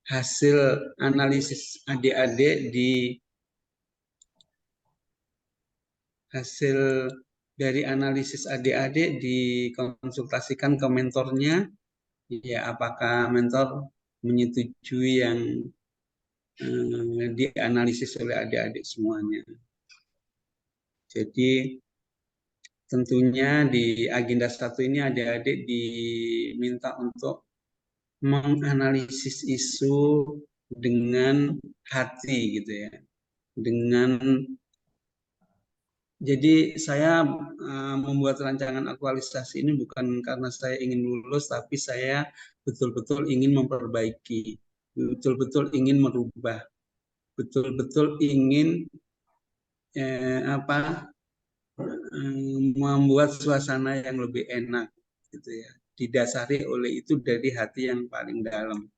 hasil analisis adik-adik hasil dari analisis adik-adik dikonsultasikan ke mentornya, ya apakah mentor menyetujui yang dianalisis oleh adik-adik semuanya. Jadi tentunya di agenda 1 ini adik-adik diminta untuk menganalisis isu dengan hati gitu ya. Jadi saya membuat rancangan aktualisasi ini bukan karena saya ingin lulus, tapi saya betul-betul ingin memperbaiki, betul-betul ingin merubah, betul-betul ingin membuat suasana yang lebih enak, gitu ya. Didasari oleh itu dari hati yang paling dalam,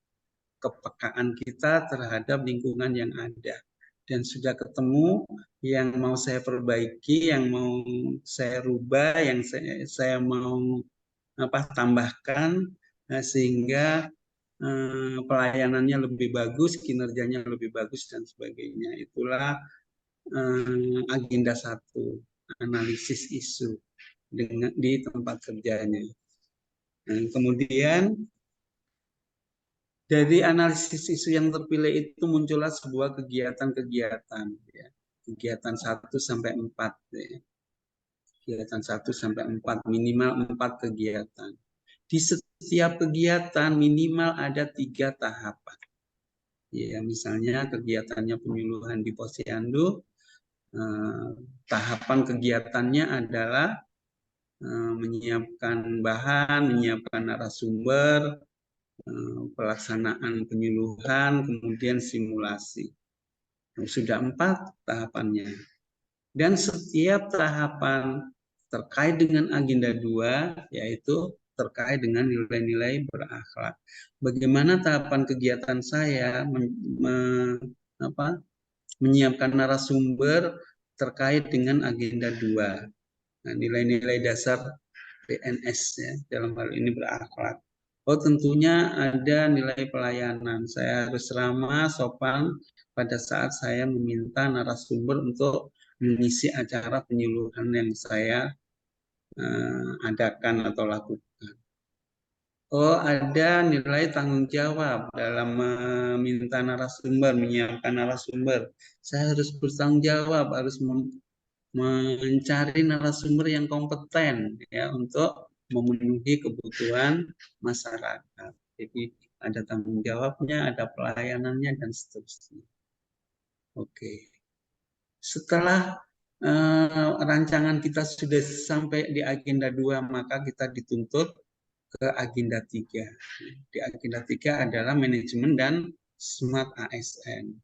kepekaan kita terhadap lingkungan yang ada. Dan sudah ketemu yang mau saya perbaiki, yang mau saya rubah, yang saya mau tambahkan, sehingga pelayanannya lebih bagus, kinerjanya lebih bagus dan sebagainya. Itulah agenda 1, analisis isu di tempat kerjanya. Kemudian dari analisis isu yang terpilih itu muncullah sebuah kegiatan-kegiatan, ya. Kegiatan 1 sampai 4, ya. Kegiatan 1 sampai 4, minimal 4 kegiatan. Di setiap kegiatan minimal ada 3 tahapan. Ya, misalnya kegiatannya penyuluhan di Posyandu, tahapan kegiatannya adalah menyiapkan bahan, menyiapkan narasumber, pelaksanaan penyuluhan, kemudian simulasi. Sudah 4 tahapannya. Dan setiap tahapan terkait dengan agenda 2, yaitu terkait dengan nilai-nilai berakhlak. Bagaimana tahapan kegiatan saya menyiapkan narasumber terkait dengan agenda 2. Nah, nilai-nilai dasar PNS ya, dalam hal ini berakhlak. Tentunya ada nilai pelayanan. Saya harus ramah, sopan pada saat saya meminta narasumber untuk mengisi acara penyuluhan yang saya adakan atau lakukan. Ada nilai tanggung jawab dalam meminta narasumber, menyiapkan narasumber. Saya harus bertanggung jawab, harus mencari narasumber yang kompeten ya untuk memenuhi kebutuhan masyarakat. Jadi ada tanggung jawabnya, ada pelayanannya dan seterusnya. Oke. Setelah rancangan kita sudah sampai di agenda 2, maka kita dituntut ke agenda 3. Di agenda 3 adalah manajemen dan smart ASN.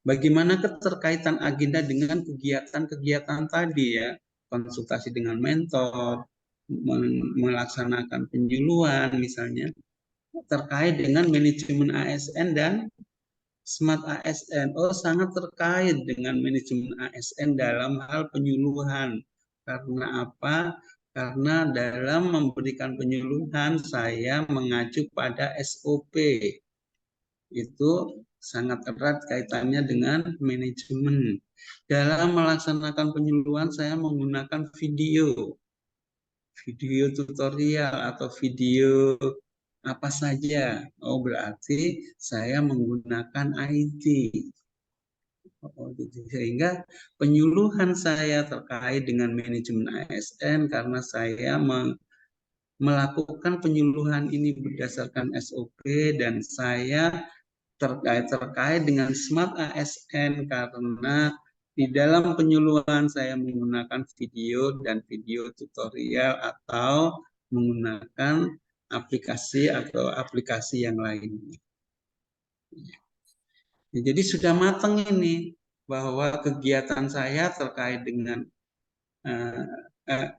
Bagaimana keterkaitan agenda dengan kegiatan-kegiatan tadi ya, konsultasi dengan mentor, melaksanakan penyuluhan misalnya, terkait dengan manajemen ASN dan smart ASN. Sangat terkait dengan manajemen ASN dalam hal penyuluhan. Karena apa? Karena dalam memberikan penyuluhan saya mengacu pada SOP. Itu sangat erat kaitannya dengan manajemen. Dalam melaksanakan penyuluhan saya menggunakan video tutorial atau video apa saja. Berarti saya menggunakan IT. Sehingga penyuluhan saya terkait dengan manajemen ASN karena saya melakukan penyuluhan ini berdasarkan SOP dan saya terkait dengan smart ASN karena di dalam penyuluhan saya menggunakan video dan video tutorial atau menggunakan aplikasi yang lainnya. Jadi sudah matang ini bahwa kegiatan saya terkait dengan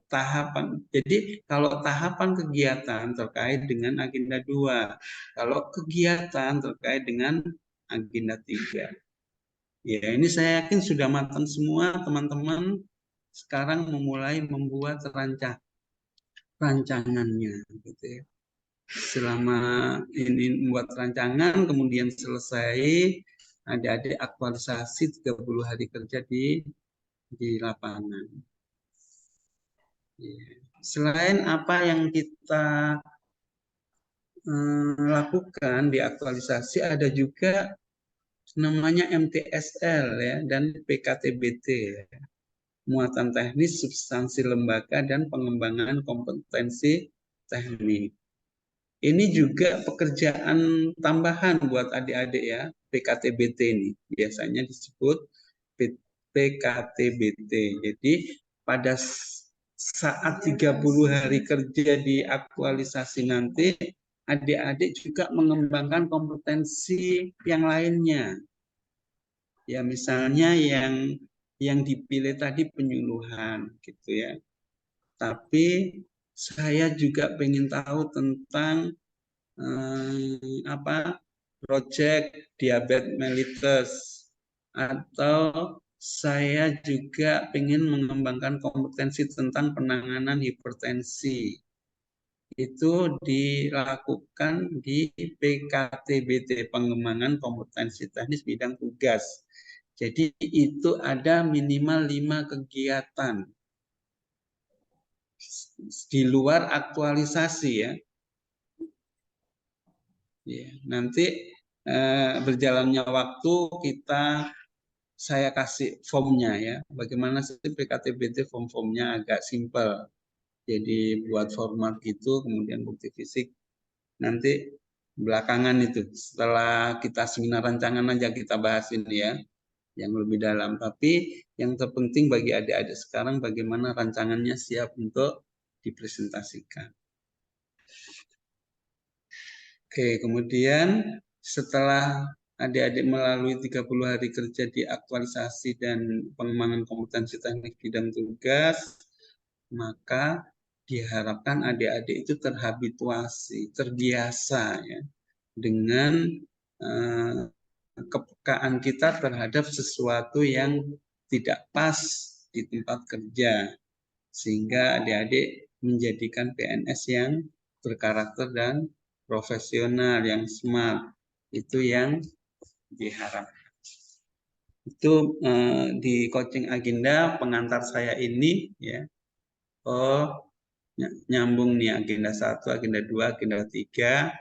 tahapan. Jadi kalau tahapan kegiatan terkait dengan agenda 2, kalau kegiatan terkait dengan agenda 3. Ya, ini saya yakin sudah matang semua teman-teman. Sekarang memulai membuat rancangannya gitu ya. selama ini membuat rancangan, kemudian selesai, adik-adik aktualisasi 30 hari kerja di lapangan. Selain apa yang kita lakukan di aktualisasi, ada juga namanya MTSL ya, dan PKTBT ya. Muatan teknis, substansi lembaga, dan pengembangan kompetensi teknik. Ini juga pekerjaan tambahan buat adik-adik ya, PKTBT ini. Biasanya disebut PKTBT. Jadi pada saat 30 hari kerja di aktualisasi nanti, adik-adik juga mengembangkan kompetensi yang lainnya. Ya misalnya yang dipilih tadi penyuluhan gitu ya. Tapi saya juga ingin tahu tentang project diabetes mellitus, atau saya juga ingin mengembangkan kompetensi tentang penanganan hipertensi. Itu dilakukan di PKTBT, pengembangan kompetensi teknis bidang tugas. Jadi itu ada minimal 5 kegiatan di luar aktualisasi ya. Nanti berjalannya waktu saya kasih formnya ya. Bagaimana sih PKTBT, form-formnya agak simpel. Jadi buat format gitu, kemudian bukti fisik nanti belakangan itu. Setelah kita seminar rancangan aja kita bahas ini ya, yang lebih dalam. Tapi yang terpenting bagi adik-adik sekarang bagaimana rancangannya siap untuk dipresentasikan. Oke, kemudian setelah adik-adik melalui 30 hari kerja di aktualisasi dan pengembangan kompetensi teknik bidang tugas, maka diharapkan adik-adik itu terhabituasi, terbiasa ya, dengan kepekaan kita terhadap sesuatu yang tidak pas di tempat kerja, sehingga adik-adik menjadikan PNS yang berkarakter dan profesional, yang smart. Itu yang diharapkan. Itu di coaching agenda pengantar saya ini ya. Oh, nyambung nih agenda 1, agenda 2, agenda 3,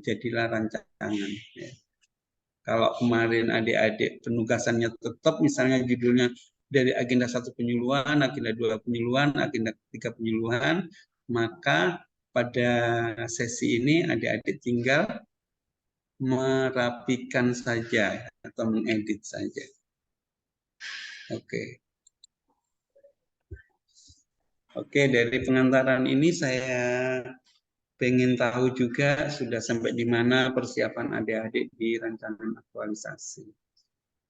jadilah rancangan ya. Kalau kemarin adik-adik penugasannya tetap misalnya judulnya dari agenda 1 penyuluhan, agenda 2 penyuluhan, agenda 3 penyuluhan, maka pada sesi ini adik-adik tinggal merapikan saja atau mengedit saja. Oke. Oke, dari pengantaran ini saya pengen tahu juga sudah sampai di mana persiapan adik-adik di rancangan aktualisasi.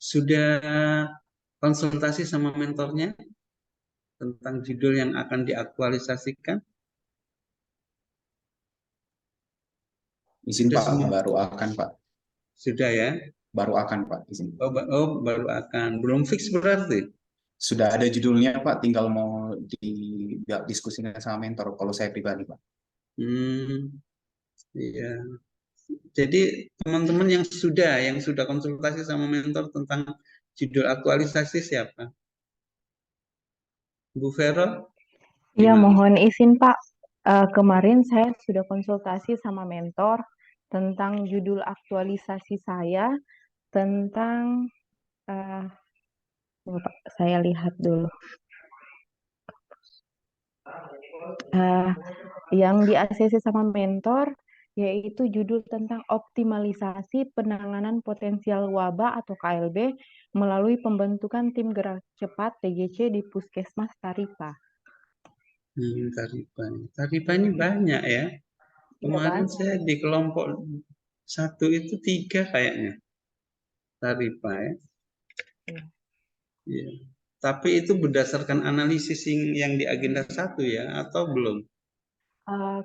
Sudah konsultasi sama mentornya tentang judul yang akan diaktualisasikan? Izin Pak, baru akan Pak. Sudah ya? Baru akan Pak, izin. Oh, baru akan. Belum fix berarti? Sudah ada judulnya Pak, tinggal mau didiskusikan sama mentor kalau saya pribadi Pak. Iya. Jadi teman-teman yang sudah konsultasi sama mentor tentang judul aktualisasi siapa? Bu Vero? Ya, mohon izin Pak. Kemarin saya sudah konsultasi sama mentor tentang judul aktualisasi saya tentang saya lihat dulu. Yang di ACC sama mentor yaitu judul tentang optimalisasi penanganan potensial wabah atau KLB melalui pembentukan tim gerak cepat TGC di Puskesmas Taripa. Taripa ini banyak ya. Kemarin saya di kelompok 1 itu 3 kayaknya. Taripa ya. Ya. Tapi itu berdasarkan analisis yang di agenda 1 ya, atau belum?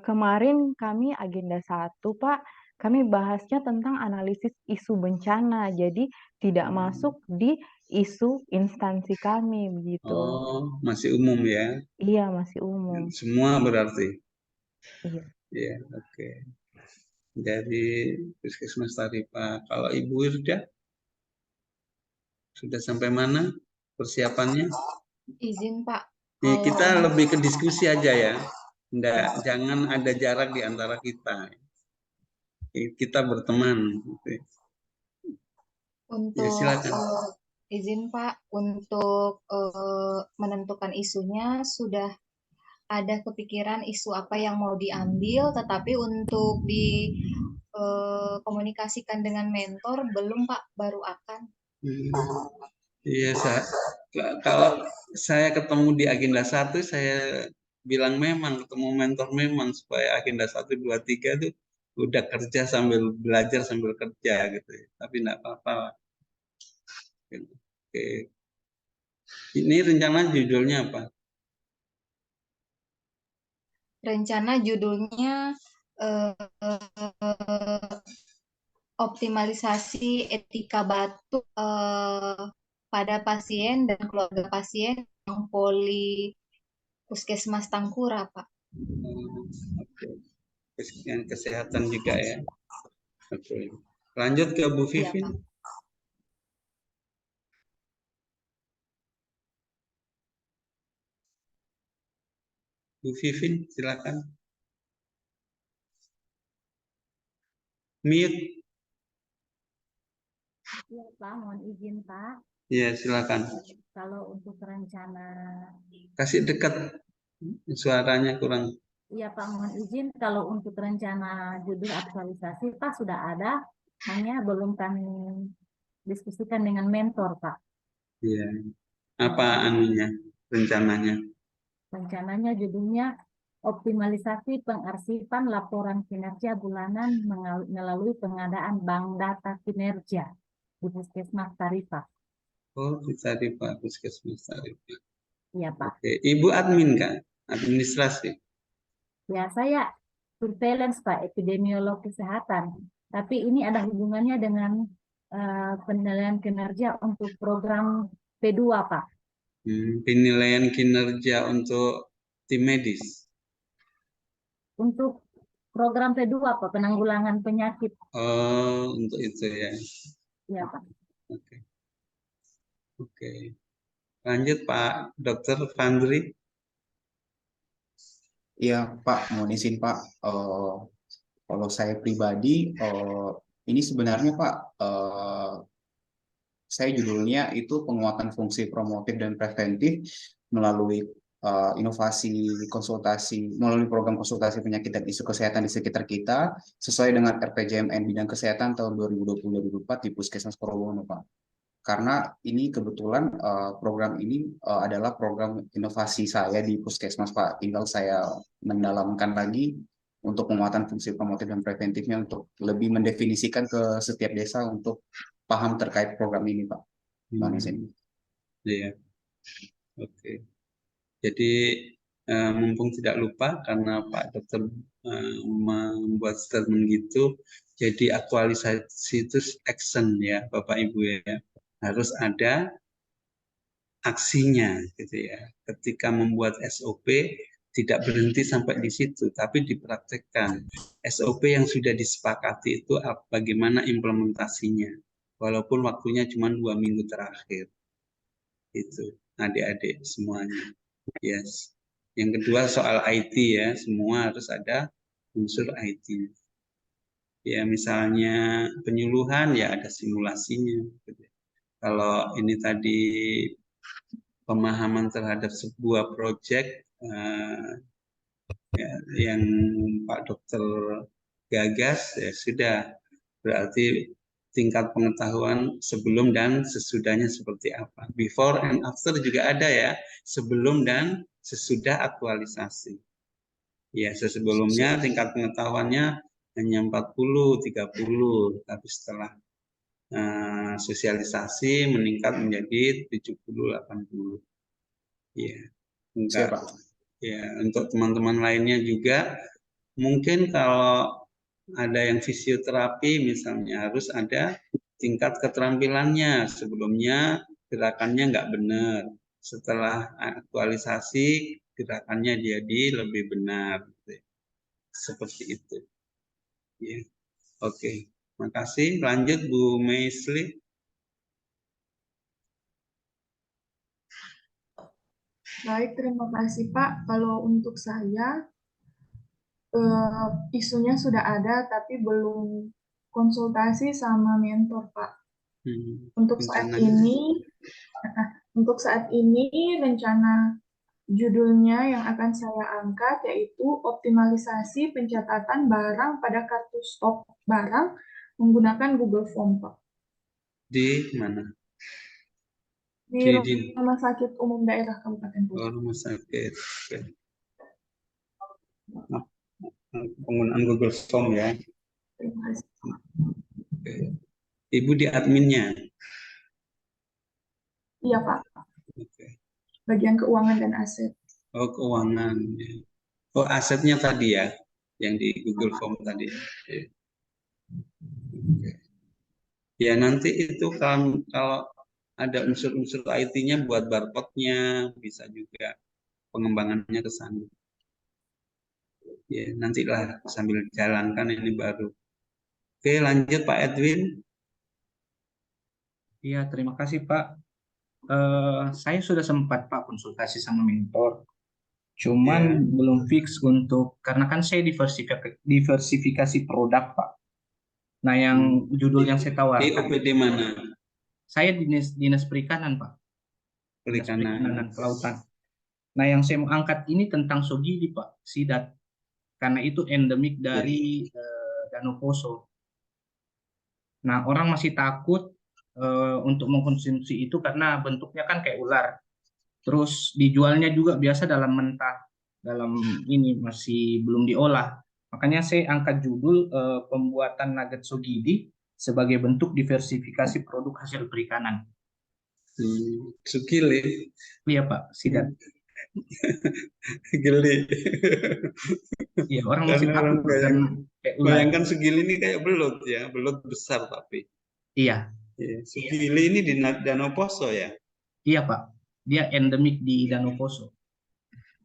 Kemarin kami agenda 1, Pak, kami bahasnya tentang analisis isu bencana, jadi tidak masuk di isu instansi kami begitu. Oh, masih umum ya? Iya, masih umum. Semua berarti? Iya. Ya, oke. Dari Puskesmas Taripa. Kalau Ibu Irda sudah sampai mana persiapannya? Izin Pak, Ya, kita kalau lebih ke diskusi aja ya. Jangan ada jarak di antara kita. Kita berteman. Gitu. Ya, untuk silakan. izin Pak, untuk menentukan isunya sudah ada kepikiran isu apa yang mau diambil, tetapi untuk komunikasikan dengan mentor belum Pak, baru akan. Iya, kalau saya ketemu di agenda 1, saya bilang memang ketemu mentor memang supaya agenda 1, 2, 3 itu udah kerja sambil belajar sambil kerja gitu ya. Tapi enggak apa-apa. Oke. Ini rencana judulnya apa? Rencana judulnya optimalisasi etika batuk pada pasien dan keluarga pasien yang poli Puskesmas Tangkura, Pak. Oke. Kesehatan juga ya. Oke. Lanjut ke Bu Iya, Vivin. Pak. Bu Vivin, silakan. Mute. Iya Pak, mohon izin Pak. Ya, silakan. Kalau untuk rencana, Kasih dekat suaranya kurang. iya Pak, mohon izin. Kalau untuk rencana judul aktualisasi Pak sudah ada, hanya belum kami diskusikan dengan mentor Pak. Iya. Apa anunya, rencananya? Rencananya judulnya optimalisasi pengarsipan laporan kinerja bulanan melalui pengadaan bank data kinerja di Puskesmas Taripa. Oh, bisa di Pak Puskesmas Taripa. Iya Pak. Oke. Ibu admin kan? Administrasi. Ya, saya surveillance Pak, epidemiolog kesehatan. Tapi ini ada hubungannya dengan penilaian kinerja untuk program P2 Pak. Penilaian kinerja untuk tim medis. Untuk program P2 Pak, penanggulangan penyakit. Oh, untuk itu ya. Ya Pak. Oke. Oke. Lanjut Pak Dr. Fandri. Iya Pak, mohon izin Pak. Kalau saya pribadi, ini sebenarnya Pak, saya judulnya itu penguatan fungsi promotif dan preventif melalui inovasi konsultasi, melalui program konsultasi penyakit dan isu kesehatan di sekitar kita, sesuai dengan RPJMN bidang kesehatan tahun 2020-2024 di Puskesmas Purwono Pak. Karena ini kebetulan program ini adalah program inovasi saya di Puskesmas Pak. Tinggal saya mendalamkan lagi untuk penguatan fungsi promotif dan preventifnya untuk lebih mendefinisikan ke setiap desa untuk paham terkait program ini Pak. Iya. Oke. Jadi mumpung tidak lupa karena Pak Dokter membuat statement gitu, jadi aktualisasi itu action ya Bapak Ibu ya. Harus ada aksinya gitu ya. Ketika membuat SOP tidak berhenti sampai di situ, tapi dipraktekkan. SOP yang sudah disepakati itu bagaimana implementasinya, walaupun waktunya cuma 2 minggu terakhir. Itu adik-adik semuanya. Yes. Yang kedua soal IT ya, semua harus ada unsur IT. Ya misalnya penyuluhan ya ada simulasinya. Kalau ini tadi pemahaman terhadap sebuah proyek yang Pak Dokter gagas ya sudah, berarti tingkat pengetahuan sebelum dan sesudahnya seperti apa. Before and after juga ada ya, sebelum dan sesudah aktualisasi. Ya, sebelumnya tingkat pengetahuannya hanya 40, 30, tapi setelah sosialisasi meningkat menjadi 70, 80. Ya, enggak. Ya, untuk teman-teman lainnya juga mungkin kalau ada yang fisioterapi misalnya harus ada tingkat keterampilannya. Sebelumnya gerakannya nggak benar. Setelah aktualisasi gerakannya jadi lebih benar. seperti itu. Ya, oke. Makasih. Lanjut Bu Meisli. Baik, terima kasih Pak. Kalau untuk saya, isunya sudah ada, tapi belum konsultasi sama mentor Pak. Untuk saat ini rencana judulnya yang akan saya angkat yaitu optimalisasi pencatatan barang pada kartu stok barang menggunakan Google Form Pak. Di mana? Di Rumah Sakit Umum Daerah Kabupaten Bogor. Rumah sakit. Oke. Penggunaan Google Form ya. Terima kasih. Oke. Ibu di adminnya. Iya Pak. Oke. Bagian keuangan dan aset. Oh, keuangan. Oh, asetnya tadi ya, yang di Google Form tadi. Oke. Ya, nanti itu kalau ada unsur-unsur IT-nya buat barcode-nya, bisa juga pengembangannya ke sana. Ya, nantilah sambil jalankan ini baru. Oke, lanjut Pak Edwin. Iya, terima kasih Pak. Saya sudah sempat Pak konsultasi sama mentor. Cuman belum fix karena kan saya diversifikasi produk Pak. Nah, yang judul yang saya tawarkan. Di OPD mana? Saya dinas perikanan Pak. Perikanan dan kelautan. Nah, yang saya mau angkat ini tentang sogili Pak, sidat. Karena itu endemik dari Danau Poso. Nah, orang masih takut untuk mengkonsumsi itu karena bentuknya kan kayak ular. Terus dijualnya juga biasa dalam mentah, dalam ini masih belum diolah. Makanya saya angkat judul pembuatan nugget sogidi sebagai bentuk diversifikasi produk hasil perikanan. Sugili. Iya Pak, sidat. Geli. Iya, orang masih takut bayangkan sugili ini kayak belut ya, belut besar tapi. Iya. Sugili ini di Danau Poso ya? Iya Pak, dia endemik di Danau Poso.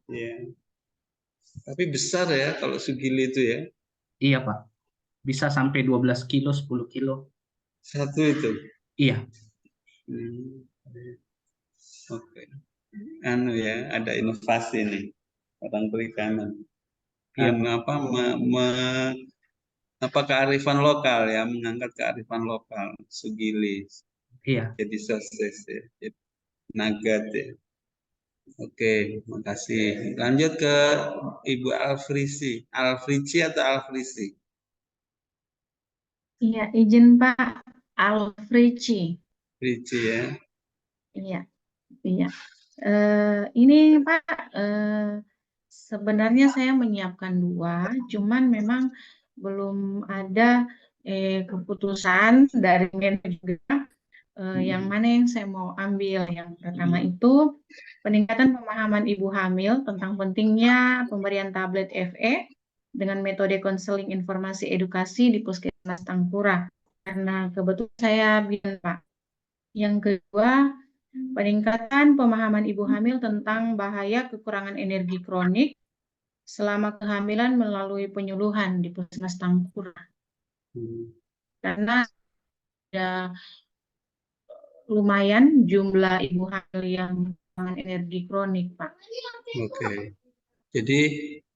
Iya. Tapi besar ya kalau sugili itu ya? Iya Pak, bisa sampai 12 kilo, 10 kilo. Satu itu? Iya. Oke. Anu ya, ada inovasi nih orang perikanan. Kearifan lokal ya, mengangkat kearifan lokal, sugili. Iya. Jadi sosis ya, jadi nugget ya. Oke, makasih. Lanjut ke Ibu Alfrisi. Alfrici atau Alfrisi? Iya, izin Pak, Alfrici. Alfrici ya. Iya, iya. Ini Pak, sebenarnya saya menyiapkan 2, cuman memang belum ada keputusan dari mentor juga yang mana yang saya mau ambil. Yang pertama itu peningkatan pemahaman ibu hamil tentang pentingnya pemberian tablet FE dengan metode konseling informasi edukasi di Puskesmas Tangkura. Karena kebetulan saya bilang Pak. Yang kedua, peningkatan pemahaman ibu hamil tentang bahaya kekurangan energi kronik selama kehamilan melalui penyuluhan di Puskesmas Tangkura. Karena ada lumayan jumlah ibu hamil yang kekurangan energi kronik, Pak. Oke. Jadi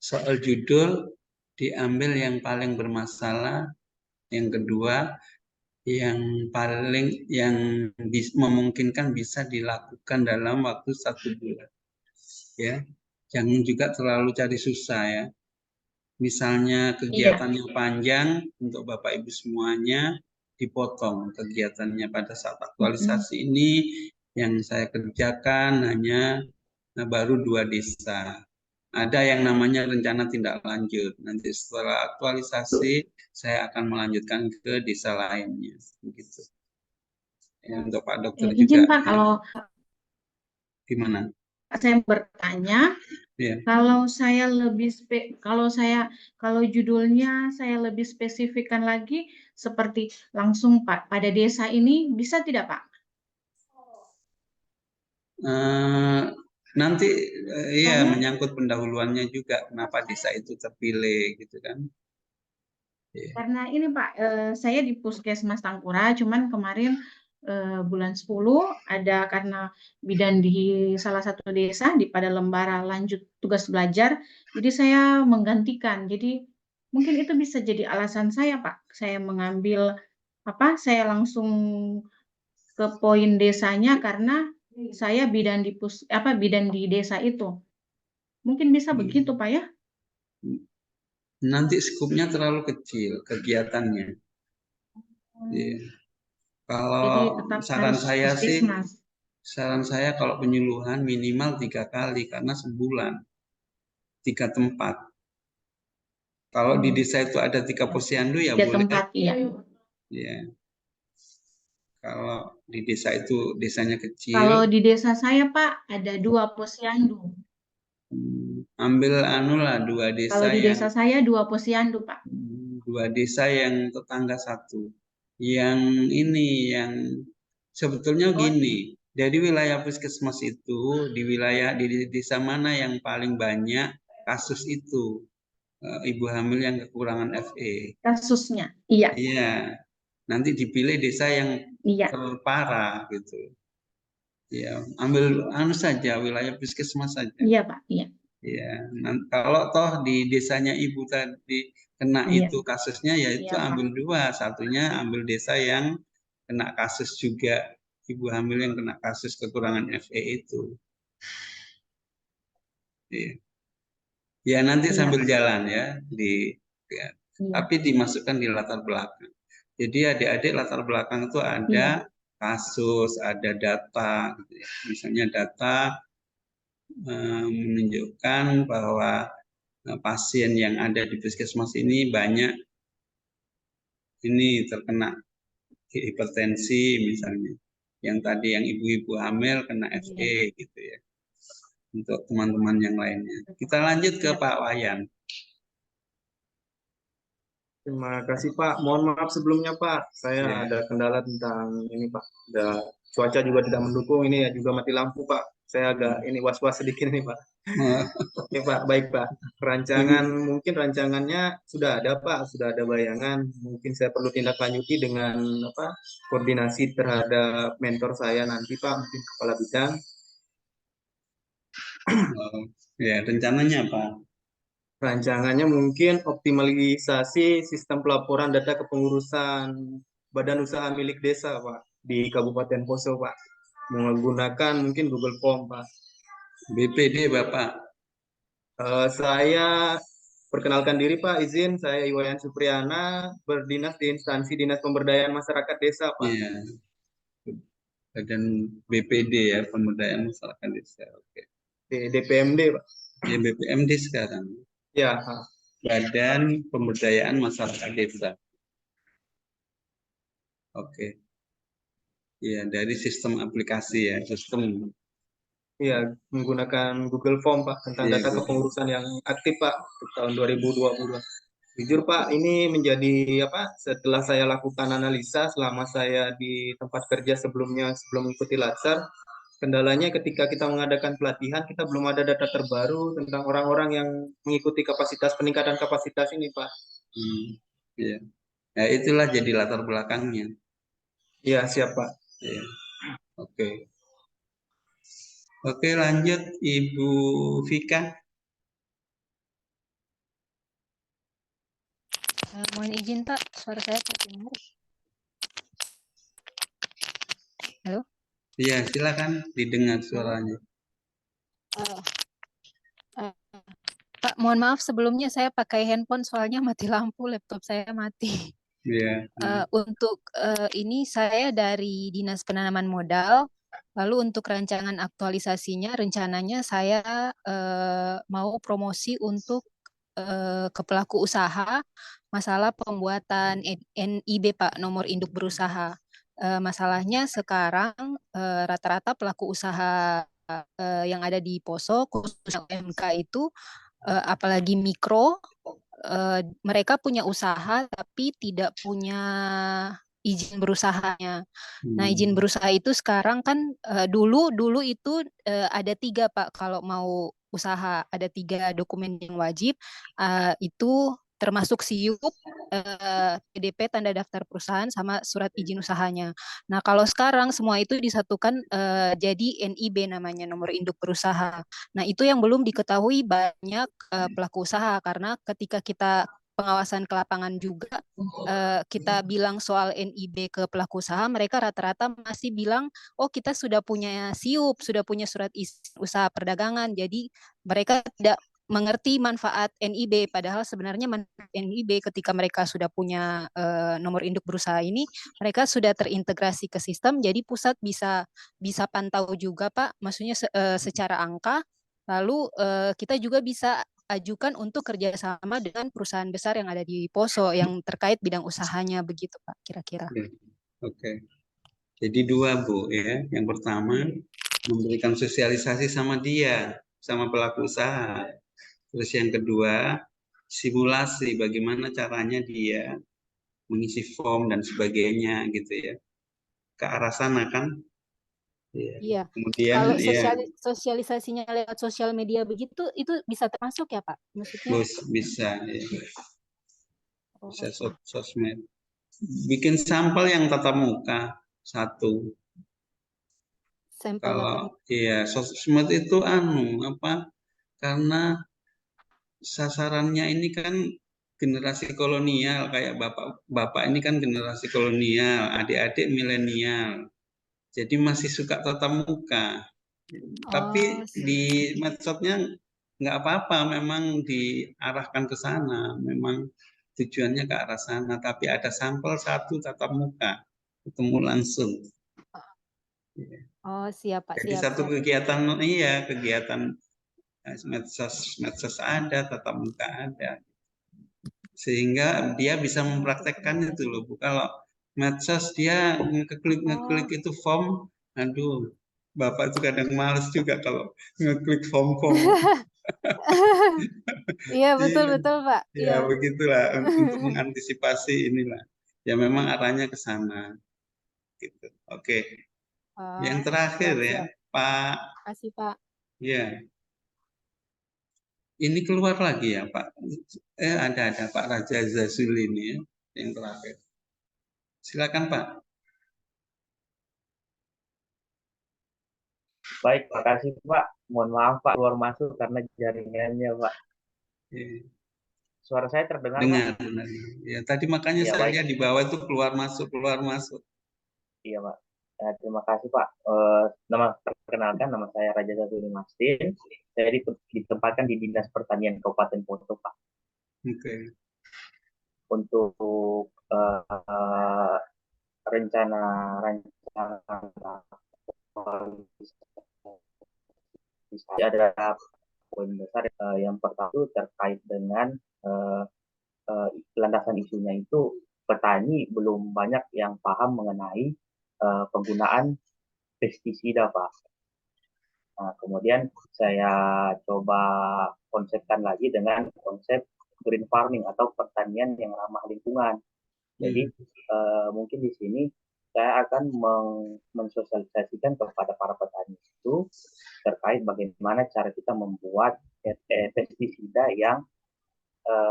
soal judul diambil yang paling bermasalah, yang kedua yang memungkinkan bisa dilakukan dalam waktu 1 bulan. Ya, jangan juga terlalu cari susah ya. Misalnya kegiatannya panjang untuk Bapak Ibu semuanya, dipotong kegiatannya pada saat aktualisasi ini yang saya kerjakan hanya baru 2 desa. Ada yang namanya rencana tindak lanjut. Nanti setelah aktualisasi saya akan melanjutkan ke desa lainnya, begitu. Ya, untuk Pak Dokter izin juga. Pak, kalau gimana? Saya bertanya, kalau saya kalau judulnya saya lebih spesifikkan lagi seperti langsung Pak pada desa ini bisa tidak Pak? Nanti iya Soalnya menyangkut pendahuluannya juga kenapa desa itu terpilih gitu kan. Iya. karena ini Pak, saya di Puskesmas Tangkura, cuman kemarin bulan 10 ada karena bidan di salah satu desa di pada lembara lanjut tugas belajar, jadi saya menggantikan. Jadi mungkin itu bisa jadi alasan saya Pak, saya mengambil saya langsung ke poin desanya karena saya bidan di bidan di desa itu. Mungkin bisa begitu Pak ya? Nanti skupnya terlalu kecil kegiatannya. Iya. Jadi Kalau tetap saran harus saya sih, puskesmas. saran saya kalau penyuluhan minimal 3 kali karena sebulan 3 tempat. Kalau di desa itu ada 3 posyandu ya 3 boleh. tempat, iya. Ya. Kalau di desa itu desanya kecil. Kalau di desa saya Pak ada 2 posyandu. Ambil lah 2 desa Kalau di yang desa saya 2 posyandu Pak. 2 desa yang tetangga satu. Yang ini yang sebetulnya gini, dari wilayah puskesmas itu di desa mana yang paling banyak kasus itu ibu hamil yang kekurangan FE. Kasusnya, iya. Iya. Nanti dipilih desa yang terparah gitu. Ya, ambil saja wilayah puskesmas saja. Iya Pak, iya. Ya, kalau toh di desanya ibu tadi kena itu kasusnya, ya itu ambil 2, satunya ambil desa yang kena kasus juga ibu hamil yang kena kasus kekurangan FE itu. Ya nanti sambil jalan ya tapi dimasukkan di latar belakang. Jadi adik-adik latar belakang itu ada kasus, ada data, gitu ya. Misalnya data menunjukkan bahwa pasien yang ada di puskesmas ini banyak ini terkena hipertensi misalnya. Yang tadi yang ibu-ibu hamil kena FE gitu ya. Untuk teman-teman yang lainnya. Kita lanjut ke Pak Wayan. Terima kasih Pak. Mohon maaf sebelumnya Pak. Saya ada kendala tentang ini Pak. Cuaca juga tidak mendukung ini ya, juga mati lampu Pak. Saya agak ini was-was sedikit nih Pak. Oke Pak, baik Pak. Mungkin rancangannya sudah ada Pak, sudah ada bayangan. Mungkin saya perlu tindak lanjuti dengan koordinasi terhadap mentor saya nanti Pak, mungkin kepala bidang. Ya, rencananya apa? Rancangannya mungkin optimalisasi sistem pelaporan data kepengurusan badan usaha milik desa Pak di Kabupaten Poso Pak. Menggunakan mungkin Google Form Pak. BPD Bapak? Saya perkenalkan diri Pak, izin saya Iwayan Supriyana, berdinas di instansi Dinas Pemberdayaan Masyarakat Desa Pak. Iya. Badan BPD ya, Pemberdayaan Masyarakat Desa. Oke. DPMD Pak. Ya, BPMD sekarang. Ya. Badan Pemberdayaan Masyarakat Desa. Oke. Ya, dari sistem aplikasi ya, sistem. Iya, menggunakan Google Form Pak tentang data kepengurusan yang aktif Pak tahun 2022. Jujur Pak, ini menjadi setelah saya lakukan analisa selama saya di tempat kerja sebelum mengikuti Latsar, kendalanya ketika kita mengadakan pelatihan kita belum ada data terbaru tentang orang-orang yang mengikuti peningkatan kapasitas ini Pak. Iya. Ya, itulah jadi latar belakangnya. Iya, siap Pak. Ya. Oke. Oke, lanjut Ibu Vika. Mohon izin Pak, suara saya terdengar. Halo? Iya, silakan didengar suaranya. Pak, mohon maaf sebelumnya saya pakai handphone soalnya mati lampu, laptop saya mati. Iya. Untuk ini saya dari Dinas Penanaman Modal. Lalu untuk rancangan aktualisasinya, rencananya saya mau promosi untuk ke pelaku usaha masalah pembuatan NIB Pak, nomor induk berusaha. Masalahnya sekarang rata-rata pelaku usaha yang ada di Poso, khususnya UMK itu, apalagi mikro, mereka punya usaha tapi tidak punya izin berusahanya. Nah, izin berusaha itu sekarang kan dulu itu ada 3 Pak kalau mau usaha, ada 3 dokumen yang wajib, itu termasuk SIUP, PDP tanda daftar perusahaan sama surat izin usahanya. Nah, kalau sekarang semua itu disatukan jadi NIB namanya, nomor induk berusaha. Nah, itu yang belum diketahui banyak pelaku usaha karena ketika kita pengawasan ke lapangan juga kita bilang soal NIB ke pelaku usaha, mereka rata-rata masih bilang, oh kita sudah punya SIUP, sudah punya surat izin usaha perdagangan, jadi mereka tidak mengerti manfaat NIB, padahal sebenarnya manfaat NIB ketika mereka sudah punya nomor induk berusaha ini, mereka sudah terintegrasi ke sistem, jadi pusat bisa pantau juga Pak, maksudnya secara angka, lalu kita juga bisa ajukan untuk kerjasama dengan perusahaan besar yang ada di Poso yang terkait bidang usahanya begitu Pak kira-kira. Oke. Jadi 2 Bu ya. Yang pertama memberikan sosialisasi sama dia, sama pelaku usaha. Terus yang kedua simulasi bagaimana caranya dia mengisi form dan sebagainya gitu ya. Ke arah sana kan. Iya. Kemudian kalau ya sosialisasinya lewat sosial media begitu itu bisa termasuk ya Pak? Maksudnya bisa ya. Bisa sosmed. Bikin sampel yang tatap muka 1. sampel Kalau iya sosmed itu karena sasarannya ini kan generasi kolonial, kayak bapak ini kan generasi kolonial, adik-adik milenial. Jadi masih suka tatap muka. Tapi di medsosnya nggak apa-apa, memang diarahkan ke sana, memang tujuannya ke arah sana. Tapi ada sampel 1 tatap muka, ketemu langsung. Oh siap Pak. Jadi satu kegiatan medsos ada, tatap muka ada, sehingga dia bisa mempraktekkan itu loh Bu. Kalau medsos dia ngeklik itu form, aduh Bapak itu kadang males juga kalau ngeklik form. Iya betul Pak. Ya begitulah untuk mengantisipasi inilah. Ya memang arahnya ke sana. Gitu. Oke. Yang terakhir ya Pak. Kasih Pak. Ya. Ini keluar lagi ya Pak. Ada Pak Raja Zazuli ini ya, yang terakhir. Silakan Pak. Baik, makasih Pak. Mohon maaf Pak keluar masuk karena jaringannya Pak. Suara saya terdengar Dengar, Pak? benar. Ya tadi makanya Ya, saya baik. lihat di bawah itu keluar masuk. Iya Pak. Terima kasih Pak. Perkenalkan nama saya Raja Zazuli Mastin. Saya ditempatkan di Dinas Pertanian Kabupaten Poso Pak. Oke. Untuk rencana ada poin besar yang pertama itu terkait dengan landasan isunya itu petani belum banyak yang paham mengenai penggunaan pestisida Pak. Nah, kemudian saya coba konsepkan lagi dengan konsep green farming atau pertanian yang ramah lingkungan. Jadi mungkin di sini saya akan mensosialisasikan kepada para petani itu terkait bagaimana cara kita membuat pestisida yang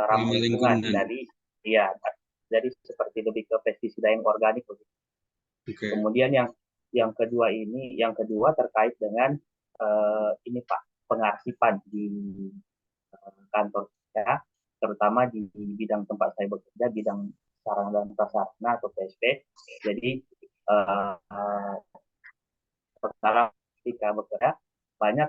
ramah lingkungan dari seperti lebih ke pestisida yang organik. Okay. Kemudian yang kedua terkait dengan ini Pak, pengarsipan di kantor saya, terutama di bidang tempat saya bekerja, bidang sarana dan prasarana atau PSP. Jadi sekarang ketika bekerja banyak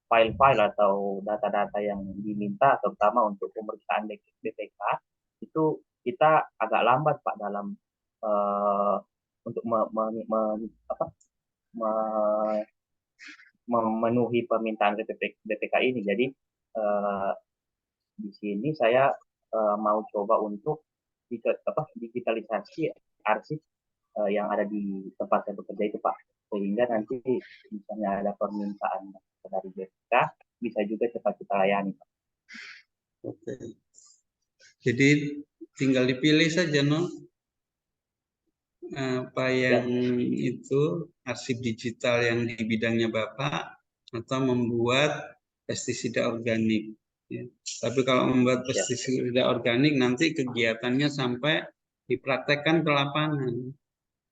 file-file atau data-data yang diminta, terutama untuk pemeriksaan BPK, itu kita agak lambat Pak dalam untuk memenuhi permintaan BPK ini. Jadi di sini saya mau coba untuk digitalisasi arsip yang ada di tempat saya bekerja itu Pak, sehingga nanti misalnya ada permintaan dari BPK bisa juga cepat kita layani Pak. Oke. Jadi tinggal dipilih saja apa yang itu arsip digital yang di bidangnya Bapak atau membuat pestisida organik. Ya. Tapi kalau membuat pestisida organik nanti kegiatannya sampai dipraktekkan ke lapangan.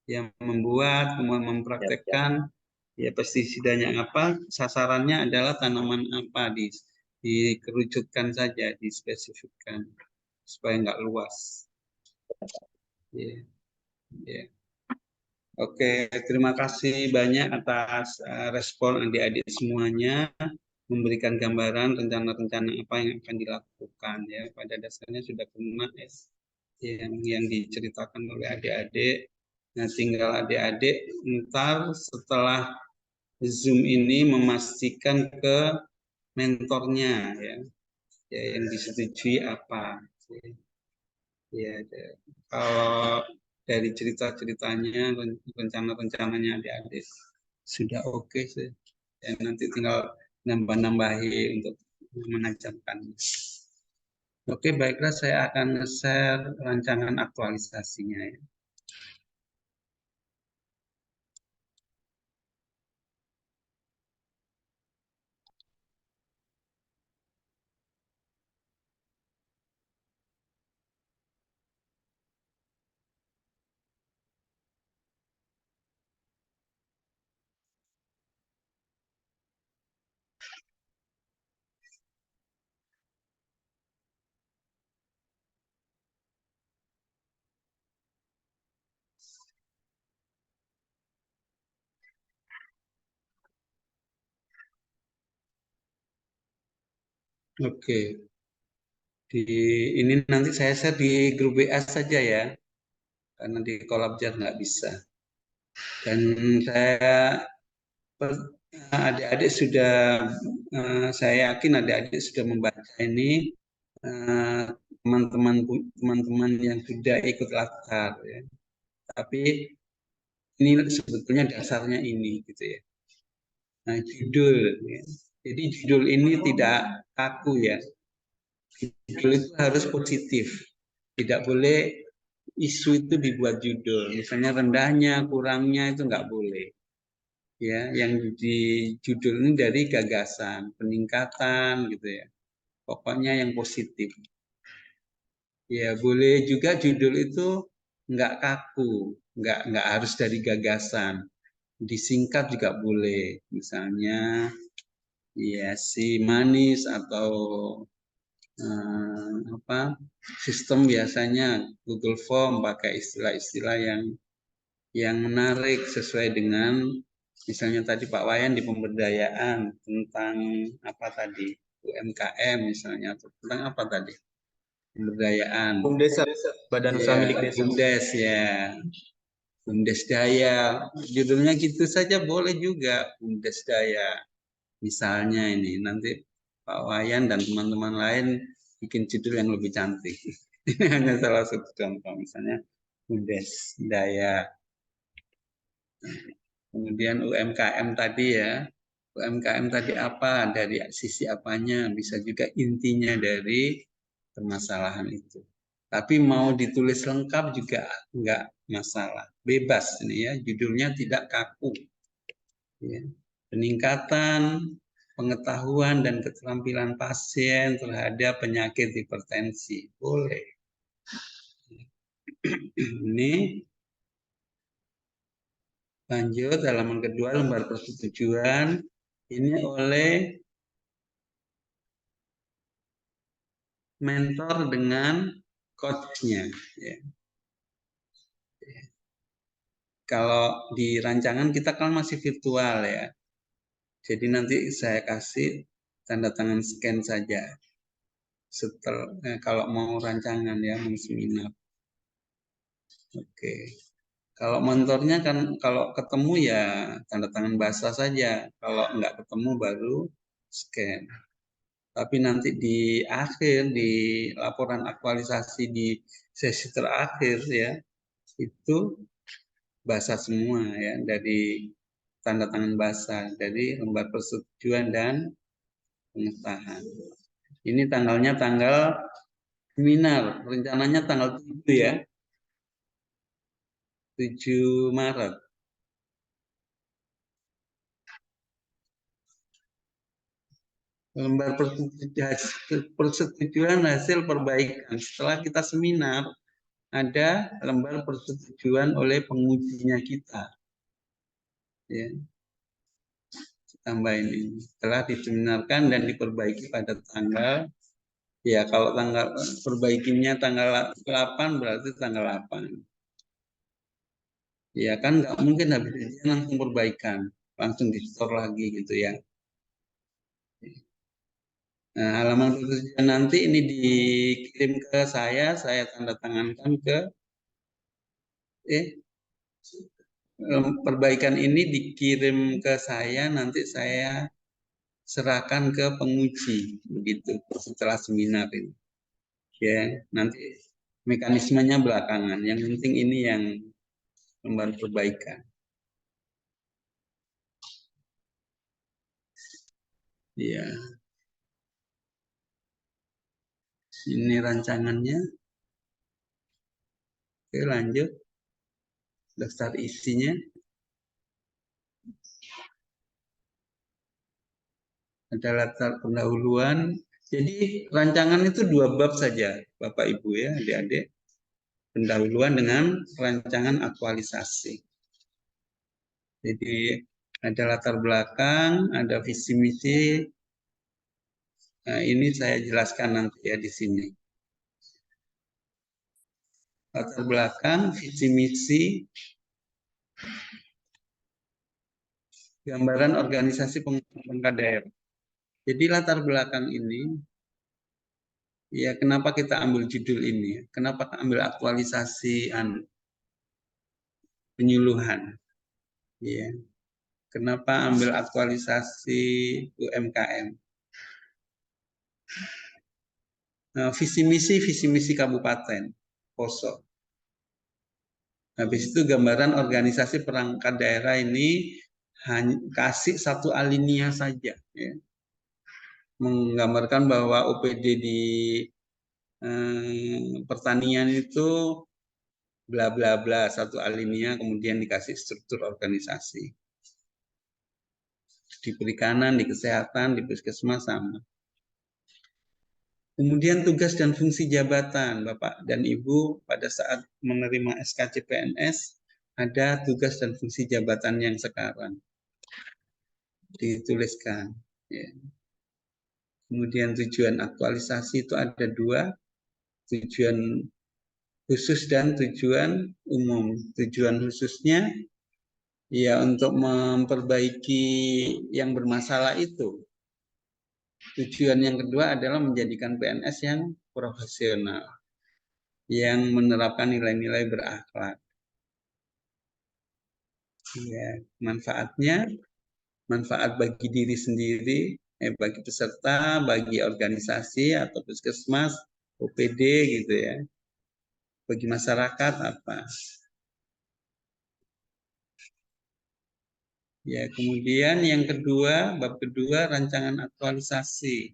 Yang membuat, kemudian mempraktekkan ya pestisidanya apa, sasarannya adalah tanaman apa, dikerucutkan saja, dispesifikkan supaya nggak luas. Ya. Ya. Oke, terima kasih banyak atas respon adik-adik semuanya, memberikan gambaran rencana-rencana apa yang akan dilakukan ya. Pada dasarnya sudah kena ya, yang diceritakan oleh adik-adik. Nah, tinggal adik-adik ntar setelah Zoom ini memastikan ke mentornya ya, yang disetujui apa. Ya, kalau dari cerita-ceritanya, rencana-rencananya adik-adik sudah oke sih. Ya, nanti tinggal nambah-nambahi untuk menajamkan. Oke, baiklah saya akan share rancangan aktualisasinya ya. Oke, ini nanti saya share di grup WA saja ya, karena di Collabjar nggak bisa. Dan saya adik-adik sudah, saya yakin adik-adik sudah membaca ini, teman-teman yang sudah ikut latar ya. Tapi ini sebetulnya dasarnya ini gitu ya. Nah, judul ya. Jadi judul ini tidak kaku ya. Judul itu harus positif. Tidak boleh isu itu dibuat judul. Misalnya rendahnya, kurangnya itu nggak boleh. Ya, yang di judul ini dari gagasan, peningkatan gitu ya. Pokoknya yang positif. Ya, boleh juga judul itu nggak kaku, nggak harus dari gagasan. Disingkat juga boleh. Misalnya ya si manis atau apa sistem biasanya Google Form pakai istilah-istilah yang menarik sesuai dengan misalnya tadi Pak Wayan di pemberdayaan tentang apa tadi UMKM misalnya atau tentang apa tadi pemberdayaan BUMDes, Badan Usaha Milik Desa. BUMDes ya, BUMDes Daya, judulnya gitu saja boleh juga BUMDes Daya. Misalnya ini nanti Pak Wayan dan teman-teman lain bikin judul yang lebih cantik. Ini hanya salah satu contoh, misalnya BUMDes Daya. Kemudian UMKM tadi ya, UMKM tadi apa, dari sisi apanya, bisa juga intinya dari permasalahan itu. Tapi mau ditulis lengkap juga enggak masalah, bebas ini ya, judulnya tidak kaku. Ya. Peningkatan pengetahuan dan keterampilan pasien terhadap penyakit hipertensi, boleh. Ini lanjut halaman kedua lembar persetujuan ini oleh mentor dengan coachnya. Ya. Kalau di rancangan kita kan masih virtual ya, jadi nanti saya kasih tanda tangan scan saja. Kalau mau rancangan ya, mau seminar. Oke. Kalau mentornya kan kalau ketemu ya tanda tangan basah saja. Kalau nggak ketemu baru scan. Tapi nanti di akhir di laporan aktualisasi di sesi terakhir ya itu basah semua ya dari tanda tangan basah dari lembar persetujuan dan pengesahan. Ini tanggalnya tanggal Seminar rencananya tanggal 7 ya. 7 Maret. Lembar persetujuan hasil perbaikan. Setelah kita seminar, ada lembar persetujuan oleh pengujinya kita. Ya. Tambahin ini. Setelah diseminarkan dan diperbaiki pada tanggal, ya kalau tanggal perbaikinya tanggal 8 berarti tanggal 8. Ya kan nggak mungkin habis ujian langsung perbaikan, langsung di-store lagi gitu ya. Nah, halaman persetujuan nanti ini dikirim ke saya tanda tangankan ke perbaikan ini dikirim ke saya, nanti saya serahkan ke penguji begitu setelah seminar ini. Ya, nanti mekanismenya belakangan. Yang penting ini yang lembar perbaikan. Ya. Ini rancangannya. Oke, lanjut. Daftar isinya. Ada latar pendahuluan. Jadi rancangan itu 2 bab saja, Bapak Ibu ya, adik-adik. Pendahuluan dengan rancangan aktualisasi. Jadi ada latar belakang, ada visi misi. Nah, ini saya jelaskan nanti ya di sini. Latar belakang, visi misi, gambaran organisasi perangkat daerah. Jadi latar belakang ini, ya kenapa kita ambil judul ini? Kenapa ambil aktualisasi penyuluhan? Ya, kenapa ambil aktualisasi UMKM? Nah, visi misi kabupaten, Poso. Habis itu gambaran organisasi perangkat daerah ini hanya kasih 1 alinea saja. Ya. Menggambarkan bahwa OPD di pertanian itu bla bla bla, 1 alinea, kemudian dikasih struktur organisasi. Di perikanan, di kesehatan, di puskesmas sama. Kemudian tugas dan fungsi jabatan, Bapak dan Ibu pada saat menerima SKC PNS ada tugas dan fungsi jabatan yang sekarang dituliskan. Ya. Kemudian tujuan aktualisasi itu ada 2, tujuan khusus dan tujuan umum. Tujuan khususnya ya untuk memperbaiki yang bermasalah itu. Tujuan yang kedua adalah menjadikan PNS yang profesional, yang menerapkan nilai-nilai berakhlak. Ya, manfaatnya, manfaat bagi diri sendiri, bagi peserta, bagi organisasi atau puskesmas, OPD gitu ya. Bagi masyarakat apa? Ya, kemudian yang kedua, bab kedua, rancangan aktualisasi.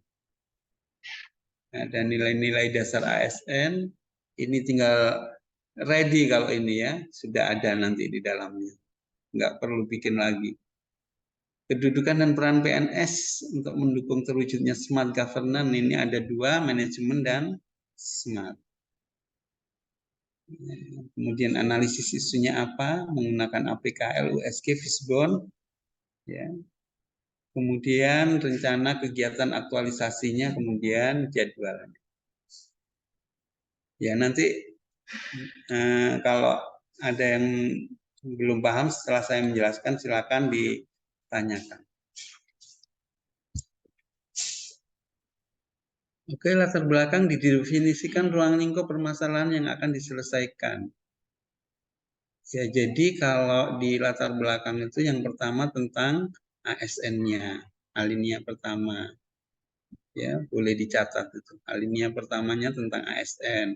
Ada nilai-nilai dasar ASN, ini tinggal ready kalau ini ya, sudah ada nanti di dalamnya. Nggak perlu bikin lagi. Kedudukan dan peran PNS untuk mendukung terwujudnya smart governance ini ada 2, manajemen dan smart. Kemudian analisis isunya apa, menggunakan APKL, USG, Fishbone. Ya. Kemudian rencana kegiatan aktualisasinya, kemudian jadwalnya. Ya nanti kalau ada yang belum paham setelah saya menjelaskan silakan ditanyakan. Oke, latar belakang didefinisikan ruang lingkup permasalahan yang akan diselesaikan. Ya, jadi kalau di latar belakang itu yang pertama tentang ASN-nya, alinea pertama. Ya, boleh dicatat itu. Alinea pertamanya tentang ASN.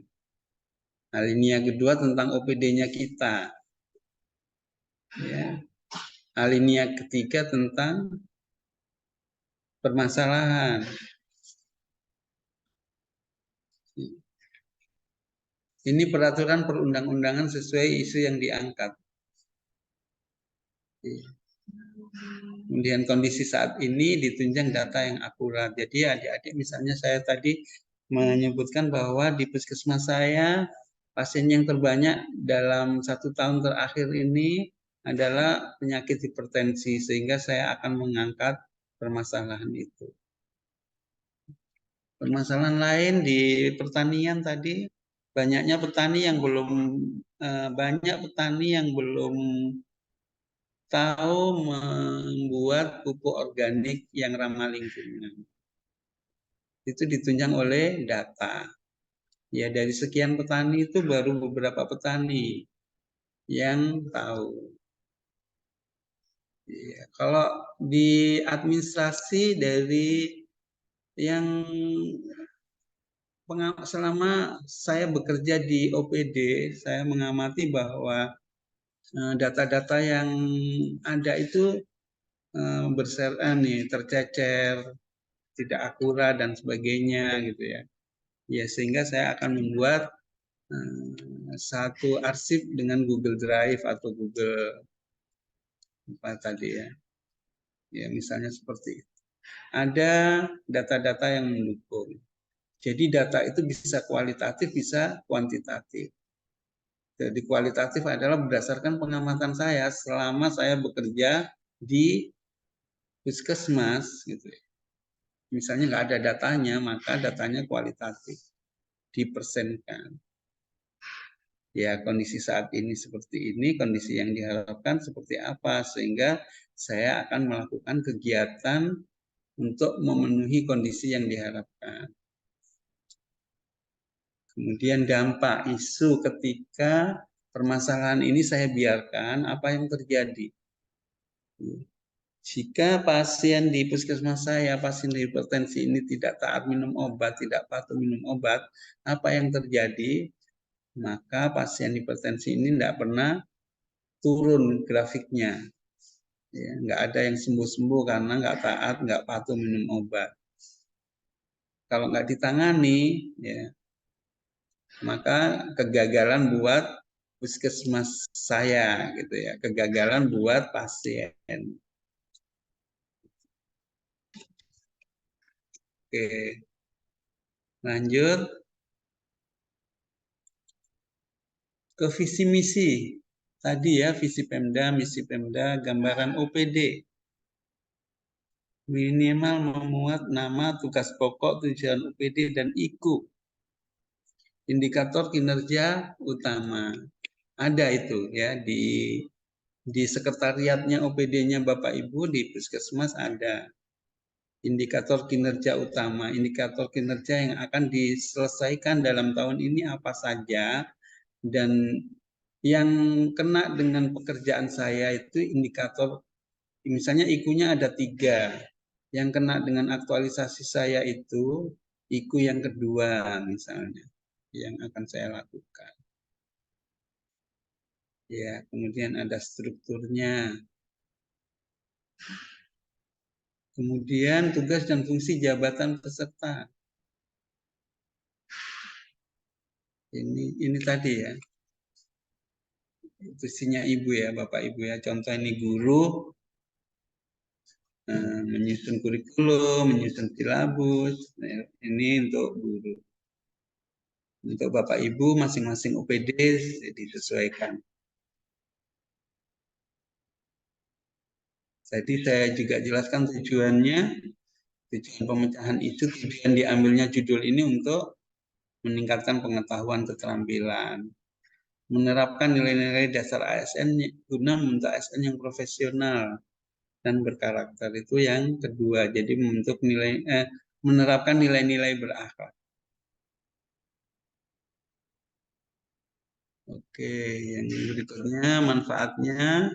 Alinea kedua tentang OPD-nya kita. Ya. Alinea ketiga tentang permasalahan. Ini peraturan perundang-undangan sesuai isu yang diangkat. Kemudian kondisi saat ini ditunjang data yang akurat. Jadi adik-adik misalnya saya tadi menyebutkan bahwa di puskesmas saya pasien yang terbanyak dalam 1 tahun terakhir ini adalah penyakit hipertensi, sehingga saya akan mengangkat permasalahan itu. Permasalahan lain di pertanian tadi, banyaknya petani yang belum tahu membuat pupuk organik yang ramah lingkungan. Itu ditunjang oleh data. Ya, dari sekian petani itu baru beberapa petani yang tahu. Ya, kalau di administrasi dari yang selama saya bekerja di OPD, saya mengamati bahwa data-data yang ada itu tercecer, tidak akurat dan sebagainya gitu ya. Ya, sehingga saya akan membuat satu arsip dengan Google Drive atau Google apa tadi ya. Ya, misalnya seperti itu. Ada data-data yang mendukung. Jadi data itu bisa kualitatif, bisa kuantitatif. Jadi kualitatif adalah berdasarkan pengamatan saya selama saya bekerja di puskesmas gitu ya. Misalnya nggak ada datanya, maka datanya kualitatif, dipersenkan. Ya, kondisi saat ini seperti ini, kondisi yang diharapkan seperti apa, sehingga saya akan melakukan kegiatan untuk memenuhi kondisi yang diharapkan. Kemudian dampak isu ketika permasalahan ini saya biarkan, apa yang terjadi? Jika pasien di puskesmas saya, pasien hipertensi ini tidak taat minum obat, tidak patuh minum obat, apa yang terjadi? Maka pasien hipertensi ini tidak pernah turun grafiknya. Ya, nggak ada yang sembuh-sembuh karena nggak taat, nggak patuh minum obat. Kalau nggak ditangani, ya, maka kegagalan buat puskesmas saya, gitu ya, kegagalan buat pasien. Oke, lanjut ke visi misi. Tadi ya, visi Pemda, misi Pemda, gambaran OPD. Minimal memuat nama, tugas pokok, tujuan OPD, dan IKU. Indikator kinerja utama. Ada itu ya di sekretariatnya OPD-nya Bapak Ibu di puskesmas ada. Indikator kinerja utama, indikator kinerja yang akan diselesaikan dalam tahun ini apa saja, dan yang kena dengan pekerjaan saya itu indikator, misalnya IKU-nya ada 3, yang kena dengan aktualisasi saya itu IKU yang kedua misalnya, yang akan saya lakukan. Ya, kemudian ada strukturnya. Kemudian tugas dan fungsi jabatan peserta. Ini tadi ya. Fungsinya Ibu ya, Bapak Ibu ya. Contoh ini guru, menyusun kurikulum, menyusun silabus. Ini untuk guru. Untuk Bapak Ibu masing-masing OPD disesuaikan. Jadi saya juga jelaskan tujuannya, tujuan pemecahan itu, tujuan diambilnya judul ini untuk meningkatkan pengetahuan keterampilan, menerapkan nilai-nilai dasar ASN guna membentuk ASN yang profesional dan berkarakter, itu yang kedua. Jadi membentuk menerapkan nilai-nilai berakhlak. Oke, yang berikutnya manfaatnya.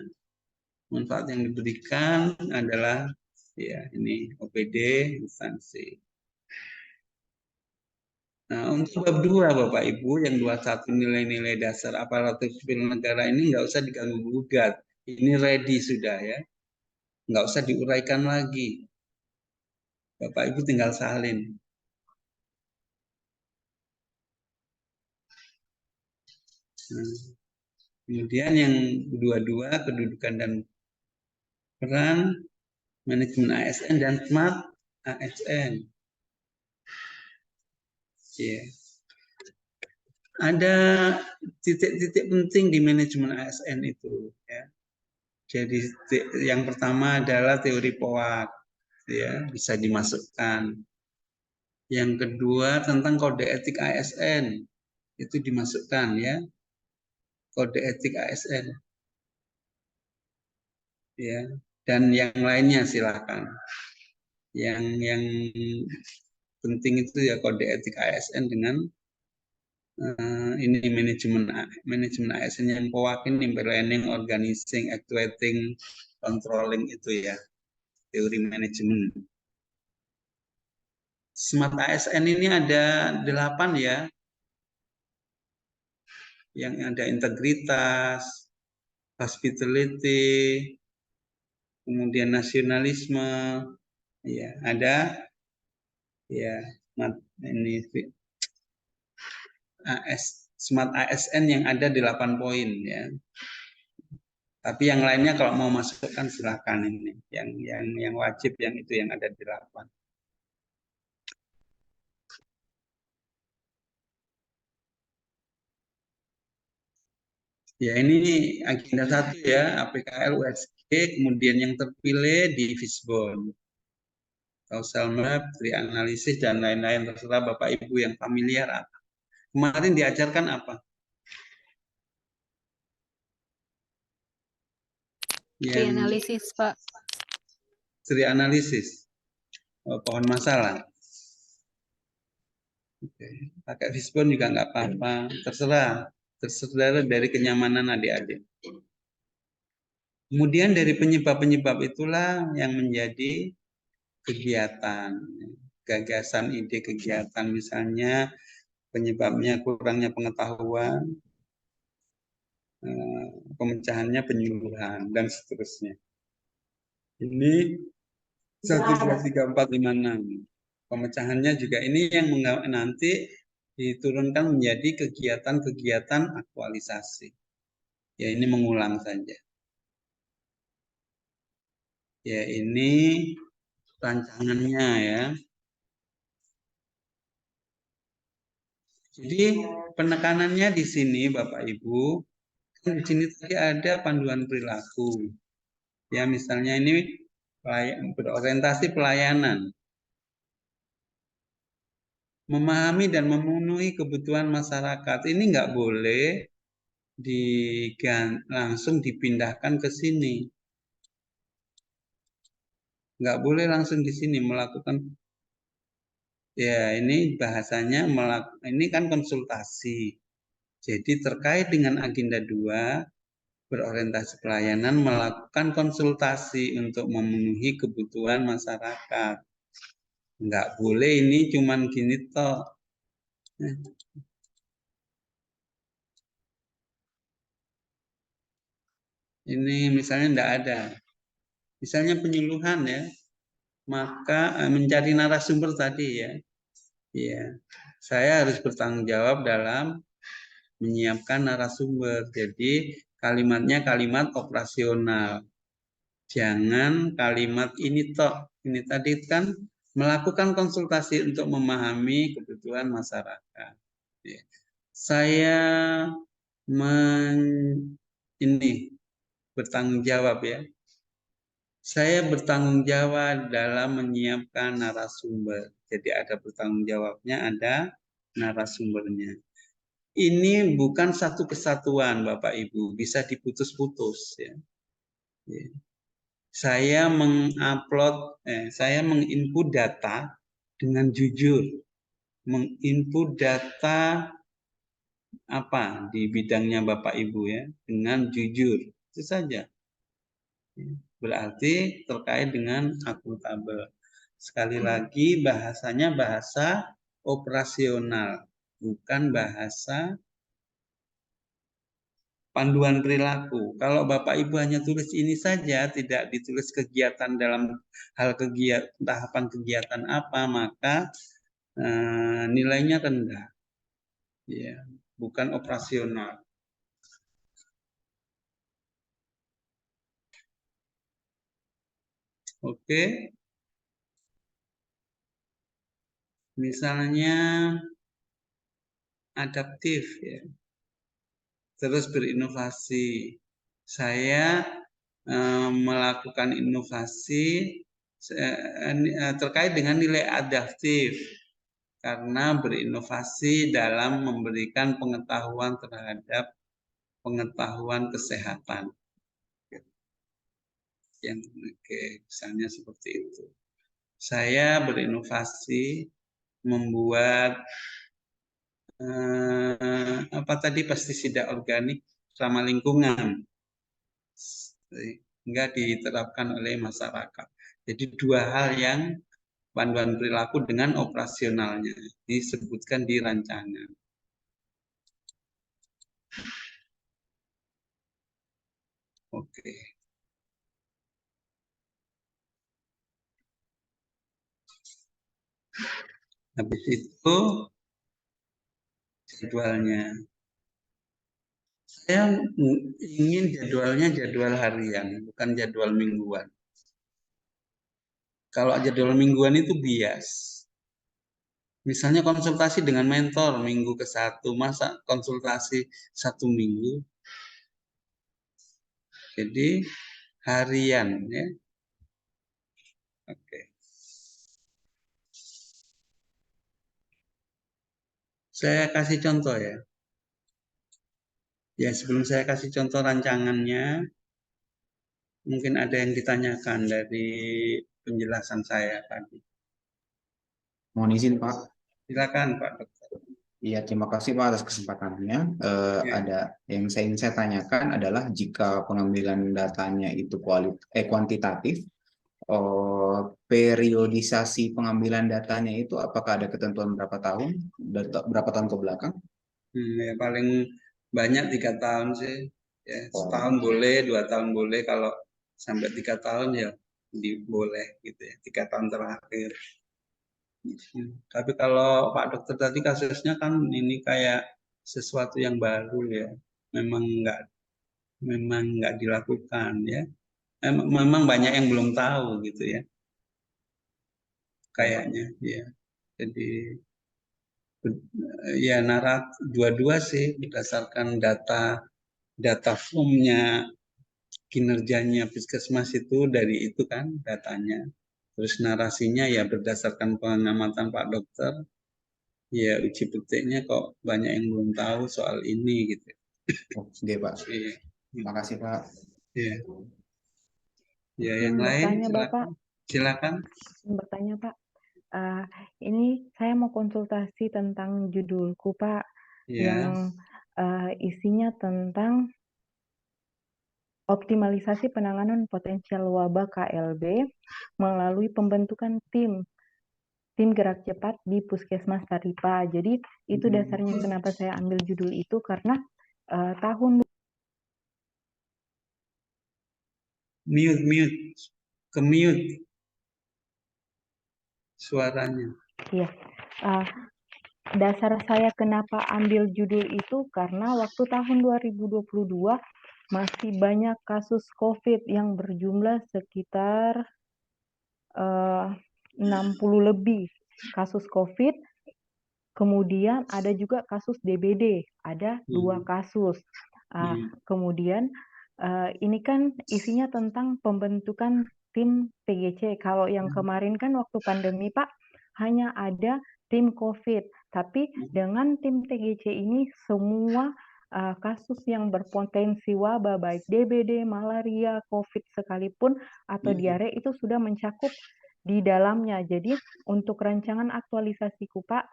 Manfaat yang diberikan adalah ya ini OPD instansi. Nah, untuk bab 2 Bapak Ibu yang 21 nilai-nilai dasar aparatur sipil negara ini nggak usah diganggu-gugat. Ini ready sudah ya. Nggak usah diuraikan lagi. Bapak Ibu tinggal salin. Nah, kemudian yang dua-dua, kedudukan dan peran, manajemen ASN dan smart ASN. Ya. Ada titik-titik penting di manajemen ASN itu. Ya. Jadi yang pertama adalah teori POAK, ya, bisa dimasukkan. Yang kedua tentang kode etik ASN, itu dimasukkan, ya, kode etik ASN. Ya, dan yang lainnya silakan. Yang penting itu ya kode etik ASN dengan ini manajemen ASN yang POAK ini, planning, organizing, actuating, controlling itu ya, teori manajemen. Smart ASN ini ada 8 ya, yang ada integritas, hospitality, kemudian nasionalisme, ya ada ya ini smart ASN yang ada 8 poin ya. Tapi yang lainnya kalau mau masukkan silakan ini. Yang wajib yang itu yang ada 8. Ya ini agenda 1 ya, APKL USG, kemudian yang terpilih di Fishbone. Causal map, tree analisis dan lain-lain, terserah Bapak Ibu yang familiar apa. Kemarin diajarkan apa? Tree analisis, Pak. Tree analisis. Pohon masalah. Oke. Pakai Fishbone juga nggak apa-apa. Terserah dari kenyamanan adik-adik. Kemudian dari penyebab-penyebab itulah yang menjadi kegiatan, gagasan, ide kegiatan, misalnya penyebabnya kurangnya pengetahuan, pemecahannya penyuluhan, dan seterusnya. Ini 1, 2, 3, 4, 5, 6. Pemecahannya juga ini yang nanti diturunkan menjadi kegiatan-kegiatan aktualisasi. Ya ini mengulang saja. Ya ini rancangannya ya. Jadi penekanannya di sini Bapak Ibu, di sini tadi ada panduan perilaku. Ya misalnya ini berorientasi pelayanan. Memahami dan memenuhi kebutuhan masyarakat ini nggak boleh langsung dipindahkan ke sini. Nggak boleh langsung di sini melakukan. Ya ini bahasanya ini kan konsultasi. Jadi terkait dengan agenda 2 berorientasi pelayanan melakukan konsultasi untuk memenuhi kebutuhan masyarakat. Nggak boleh ini cuman gini toh. Ini misalnya enggak ada. Misalnya penyuluhan ya. Maka mencari narasumber tadi ya. Ya. Saya harus bertanggung jawab dalam menyiapkan narasumber. Jadi kalimatnya kalimat operasional. Jangan kalimat ini toh. Ini tadi kan melakukan konsultasi untuk memahami kebutuhan masyarakat. Ya. Saya bertanggung jawab ya. Saya bertanggung jawab dalam menyiapkan narasumber. Jadi ada bertanggung jawabnya, ada narasumbernya. Ini bukan satu kesatuan Bapak Ibu, bisa diputus-putus ya. Saya saya menginput data dengan jujur. Menginput data apa di bidangnya Bapak Ibu ya, dengan jujur. Itu saja. Berarti terkait dengan akuntabel. Sekali lagi bahasanya bahasa operasional, bukan bahasa panduan perilaku. Kalau Bapak Ibu hanya tulis ini saja, tidak ditulis kegiatan dalam hal tahapan kegiatan apa, maka nilainya rendah. Ya, bukan operasional. Oke. Misalnya adaptif ya. Terus berinovasi. Saya melakukan inovasi terkait dengan nilai adaptif karena berinovasi dalam memberikan pengetahuan terhadap pengetahuan kesehatan. Yang misalnya seperti itu. Saya berinovasi membuat pestisida organik ramah lingkungan sehingga diterapkan oleh masyarakat. Jadi dua hal yang panduan perilaku dengan operasionalnya disebutkan di rancangan. Oke. Habis itu jadwalnya. Saya ingin jadwalnya jadwal harian, bukan jadwal mingguan. Kalau jadwal mingguan itu bias. Misalnya konsultasi dengan mentor minggu ke-1, masa konsultasi 1 minggu. Jadi harian ya. Oke. Saya kasih contoh ya. Ya, sebelum saya kasih contoh rancangannya, mungkin ada yang ditanyakan dari penjelasan saya tadi. Mohon izin, Pak. Silakan, Pak Dokter. Iya, terima kasih Pak atas kesempatannya. Ada yang ingin saya tanyakan adalah jika pengambilan datanya itu kuantitatif, periodisasi pengambilan datanya itu apakah ada ketentuan berapa tahun ke belakang? Ya, paling banyak 3 tahun sih. Ya, setahun boleh, 2 tahun boleh. Kalau sampai 3 tahun ya boleh gitu ya. 3 tahun terakhir. Tapi kalau Pak Dokter tadi kasusnya kan ini kayak sesuatu yang baru ya. Memang nggak dilakukan ya. Memang banyak yang belum tahu gitu ya. Kayaknya ya. Jadi ya dua-dua sih berdasarkan data formnya kinerjanya puskesmas itu dari itu kan datanya. Terus narasinya ya berdasarkan pengamatan Pak Dokter. Ya uji petiknya kok banyak yang belum tahu soal ini gitu. Oke Pak. Terima kasih Pak. Ya. Ya yang lain silakan. Silakan. Bertanya Pak. Ini saya mau konsultasi tentang judulku Pak, yang isinya tentang optimalisasi penanganan potensial wabah KLB melalui pembentukan tim gerak cepat di Puskesmas Taripa. Jadi itu dasarnya kenapa saya ambil judul itu karena tahun mute suaranya. Iya. Dasar saya kenapa ambil judul itu karena waktu tahun 2022 masih banyak kasus COVID yang berjumlah sekitar 60 lebih kasus COVID. Kemudian ada juga kasus DBD, ada 2 kasus. Kemudian ini kan isinya tentang pembentukan tim TGC. Kalau yang kemarin kan waktu pandemi Pak, hanya ada tim COVID. Tapi dengan tim TGC ini semua kasus yang berpotensi wabah, baik DBD, malaria, COVID sekalipun, atau diare itu sudah mencakup di dalamnya. Jadi untuk rancangan aktualisasiku Pak,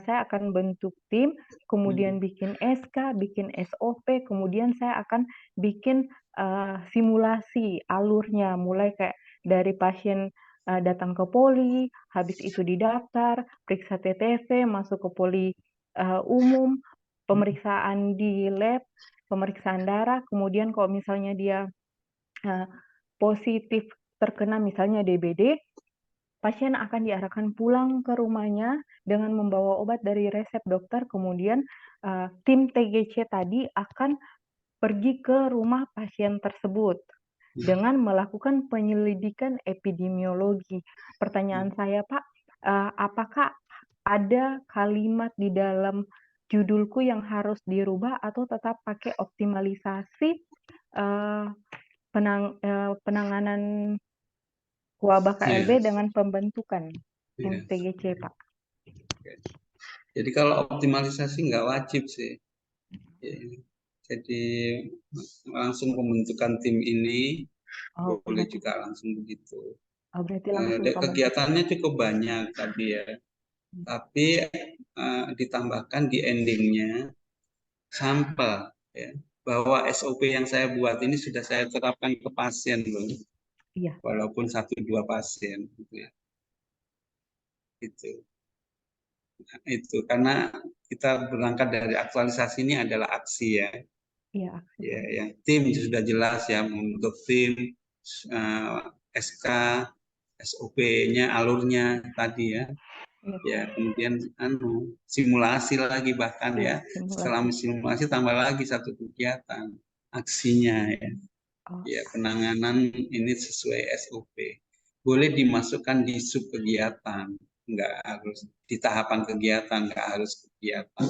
saya akan bentuk tim, kemudian bikin SK, bikin SOP, kemudian saya akan bikin simulasi alurnya, mulai kayak dari pasien datang ke poli, habis itu didaftar, periksa TTV, masuk ke poli umum, pemeriksaan di lab, pemeriksaan darah, kemudian kalau misalnya dia positif terkena misalnya DBD, pasien akan diarahkan pulang ke rumahnya dengan membawa obat dari resep dokter, kemudian tim TGC tadi akan pergi ke rumah pasien tersebut. dengan melakukan penyelidikan epidemiologi. Pertanyaan saya, Pak, apakah ada kalimat di dalam judulku yang harus dirubah atau tetap pakai optimalisasi penanganan wabah KLB dengan pembentukan MTGC, Pak? Jadi kalau optimalisasi nggak wajib sih. Jadi langsung pembentukan tim ini boleh juga langsung begitu. Berarti langsung kegiatannya cukup banyak tadi ya. Tapi ditambahkan di endingnya sampel ya, bahwa SOP yang saya buat ini sudah saya terapkan ke pasien loh. Iya. Walaupun 1-2 pasien gitu ya. Itu karena kita berangkat dari aktualisasi ini adalah aksi ya. Iya, aksi. Ya, yang tim sudah jelas ya, untuk tim SK, SOP-nya, alurnya tadi ya. Ya, kemudian simulasi lagi bahkan ya. Setelah simulasi tambah lagi satu kegiatan aksinya ya. Ya, penanganan ini sesuai SOP. Boleh dimasukkan di sub kegiatan, nggak harus di tahapan kegiatan, nggak harus kegiatan.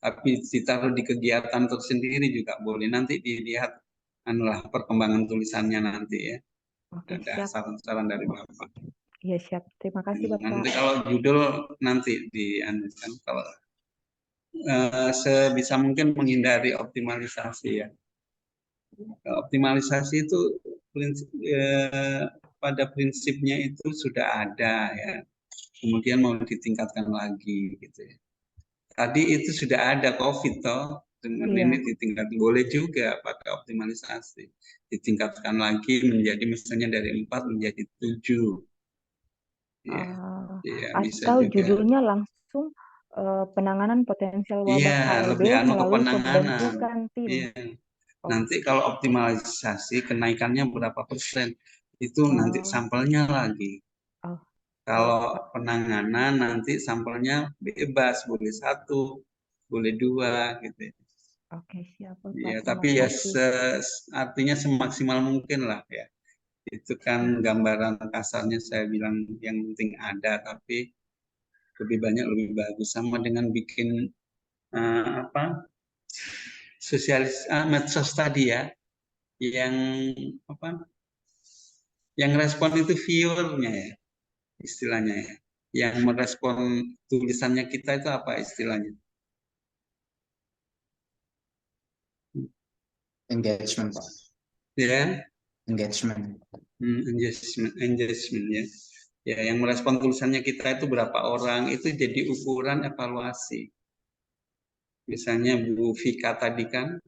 Tapi ditaruh di kegiatan tersendiri juga boleh. Nanti dilihat perkembangan tulisannya nanti ya. Oke, ada saran-saran dari Bapak. Iya, siap. Terima kasih, Bapak. Nanti kalau judul nanti dianukan, kalau sebisa mungkin menghindari optimalisasi ya. Optimalisasi itu pada prinsipnya itu sudah ada ya. Kemudian mau ditingkatkan lagi gitu ya. Tadi itu sudah ada COVID toh, dengan ini ditingkatkan, boleh juga pakai optimalisasi, ditingkatkan lagi menjadi misalnya dari 4 menjadi 7. Ya, bisa atau juga. Judulnya langsung penanganan potensial wabah KLB melalui pembentukan tim. Iya. Nanti kalau optimalisasi kenaikannya berapa persen, itu nanti sampelnya lagi. Kalau penanganan nanti sampelnya bebas, boleh 1, boleh 2 gitu. Oke, siap. Ya, tapi ya artinya semaksimal mungkin lah ya. Itu kan gambaran kasarnya saya bilang yang penting ada, tapi lebih banyak lebih bagus. Sama dengan bikin sosialis medsos tadi ya, yang yang respon itu viewernya ya, istilahnya ya. Yang merespon tulisannya kita itu apa istilahnya? Engagement, Pak. Ya. Engagement. Engagement ya. Ya, yang merespon tulisannya kita itu berapa orang, itu jadi ukuran evaluasi. Misalnya Bu Vika tadi kan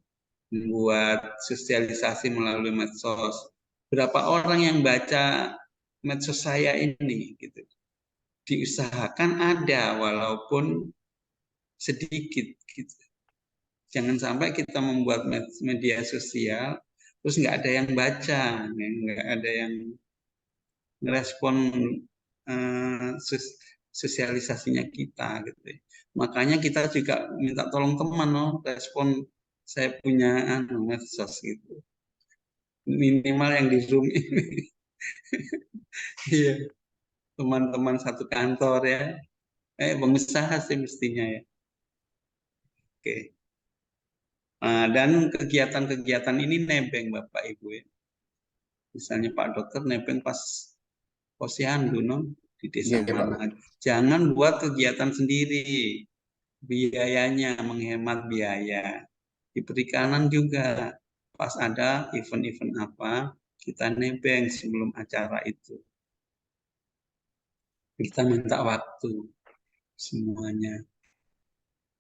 membuat sosialisasi melalui medsos. Berapa orang yang baca medsos saya ini gitu. Diusahakan ada walaupun sedikit gitu. Jangan sampai kita membuat media sosial terus nggak ada yang baca, nggak ada yang merespon sosialisasinya kita gitu. Makanya kita juga minta tolong teman respon saya punya medsos gitu. Minimal yang di Zoom ini. Iya. Teman-teman satu kantor ya. Pengusaha sih mestinya ya. Oke. Dan kegiatan-kegiatan ini nebeng Bapak Ibu ya. Misalnya Pak Dokter nebeng pas posyandu di desa mana. Jangan buat kegiatan sendiri. Biayanya menghemat biaya. Di perikanan juga pas ada event-event apa kita nebeng sebelum acara itu. Kita minta waktu semuanya.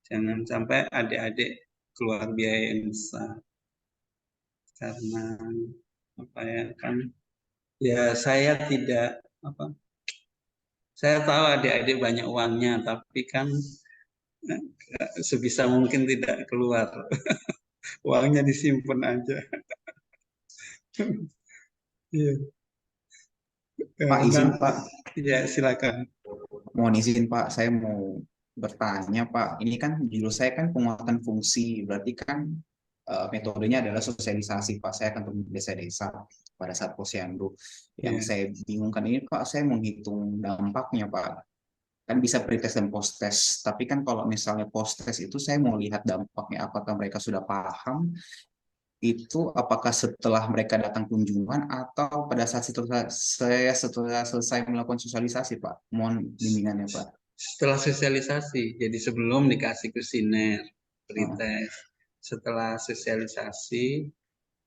Jangan sampai adik-adik keluar biaya yang besar. Karena saya tidak saya tahu adik-adik banyak uangnya, tapi kan sebisa mungkin tidak keluar. Uangnya disimpan aja. Iya. Pak, izin Pak. Ya, silakan. Mohon izin Pak, saya mau bertanya Pak. Ini kan judul saya kan penguatan fungsi, berarti kan metodenya adalah sosialisasi Pak. Saya akan turun desa-desa. pada saat posyandu. Yang Iya. saya bingungkan ini Pak, saya menghitung dampaknya Pak. Kan bisa pretest dan post test, tapi kan kalau misalnya post test itu saya mau lihat dampaknya, apakah mereka sudah paham itu, apakah setelah mereka datang kunjungan atau pada saat setelah selesai melakukan sosialisasi Pak. Mohon bimbingannya Pak. Setelah sosialisasi, jadi sebelum dikasih kuesioner, pretest. Setelah sosialisasi,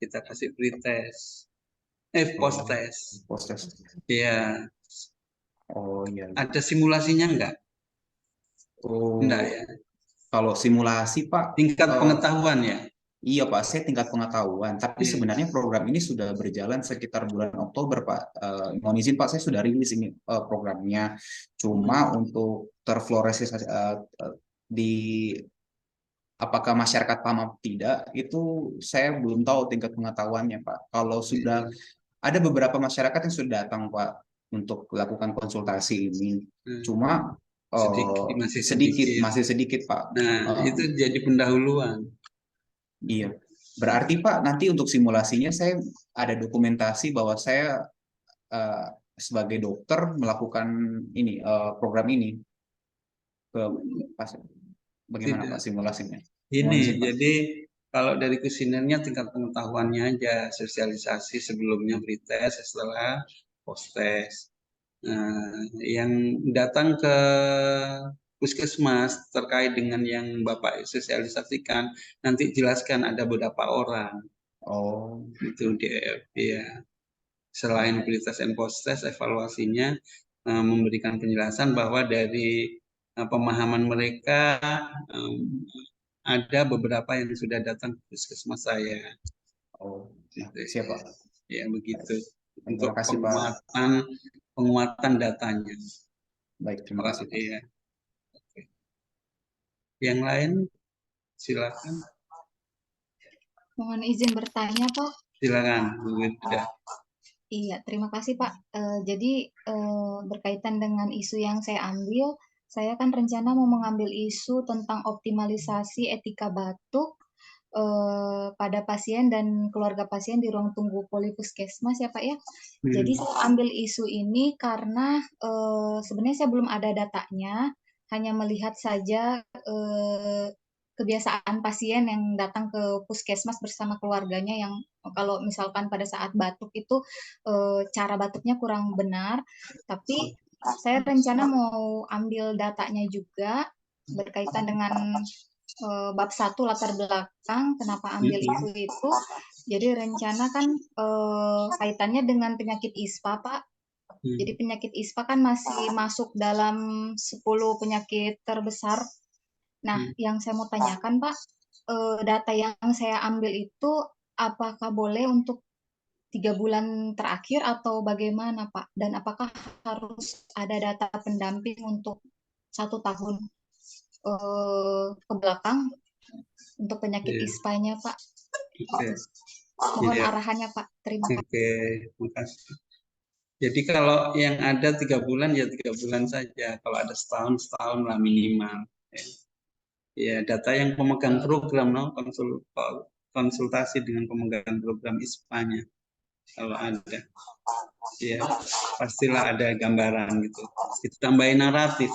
kita kasih pretest. Post test. Post test. Iya. Oh iya. Ada simulasinya enggak? Oh, Enggak ya. kalau simulasi Pak, Tingkat pengetahuan ya. iya Pak, saya tingkat pengetahuan. Tapi Iya. sebenarnya program ini sudah berjalan sekitar bulan Oktober Pak. Mohon izin Pak, saya sudah rilis ini programnya. Cuma untuk terfloresisi di apakah masyarakat paham atau tidak, itu saya belum tahu tingkat pengetahuannya Pak. Kalau sudah ada beberapa masyarakat yang sudah datang Pak untuk melakukan konsultasi ini. Cuma masih sedikit Pak. Nah, itu jadi pendahuluan. Iya, berarti Pak nanti untuk simulasinya saya ada dokumentasi bahwa saya sebagai dokter melakukan ini program ini ke pasien. Bagaimana Pak simulasinya? Ini jadi kalau dari kuesionernya tingkat pengetahuannya aja, sosialisasi sebelumnya pretest, setelah post test. Yang datang ke puskesmas terkait dengan yang Bapak sosialisasikan, nanti jelaskan ada beberapa orang. Oh, itu ya. Selain pretest and post test, evaluasinya memberikan penjelasan bahwa dari pemahaman mereka ada beberapa yang sudah datang ke puskesmas saya. Oh, siapa? Ya begitu. Terima kasih Pak. Penguatan datanya. Baik, terima kasih Pak. Ya. Yang lain, silakan. Mohon izin bertanya, Pak. Silakan, Bu Wida. Iya, terima kasih Pak. Jadi berkaitan dengan isu yang saya ambil, saya kan rencana mau mengambil isu tentang optimalisasi etika batuk pada pasien dan keluarga pasien di ruang tunggu polipuskesmas ya Pak ya. Jadi saya ambil isu ini karena sebenarnya saya belum ada datanya, hanya melihat saja kebiasaan pasien yang datang ke puskesmas bersama keluarganya yang kalau misalkan pada saat batuk itu cara batuknya kurang benar, tapi saya rencana mau ambil datanya juga berkaitan dengan bab 1 latar belakang kenapa ambil isu itu. Jadi rencana kan kaitannya dengan penyakit ISPA Pak. Jadi penyakit ISPA kan masih masuk dalam 10 penyakit terbesar. Nah, yang saya mau tanyakan Pak, data yang saya ambil itu apakah boleh untuk 3 bulan terakhir atau bagaimana Pak? Dan apakah harus ada data pendamping untuk 1 tahun ke belakang untuk penyakit ISPA-nya Pak? Mohon arahannya Pak. Terima kasih. Terima kasih. Jadi kalau yang ada 3 bulan ya 3 bulan saja. Kalau ada setahun lah minimal. Ya, data yang pemegang program, konsultasi dengan pemegang program ISPA-nya. Kalau ada, ya pastilah ada gambaran gitu. Ditambahin naratif,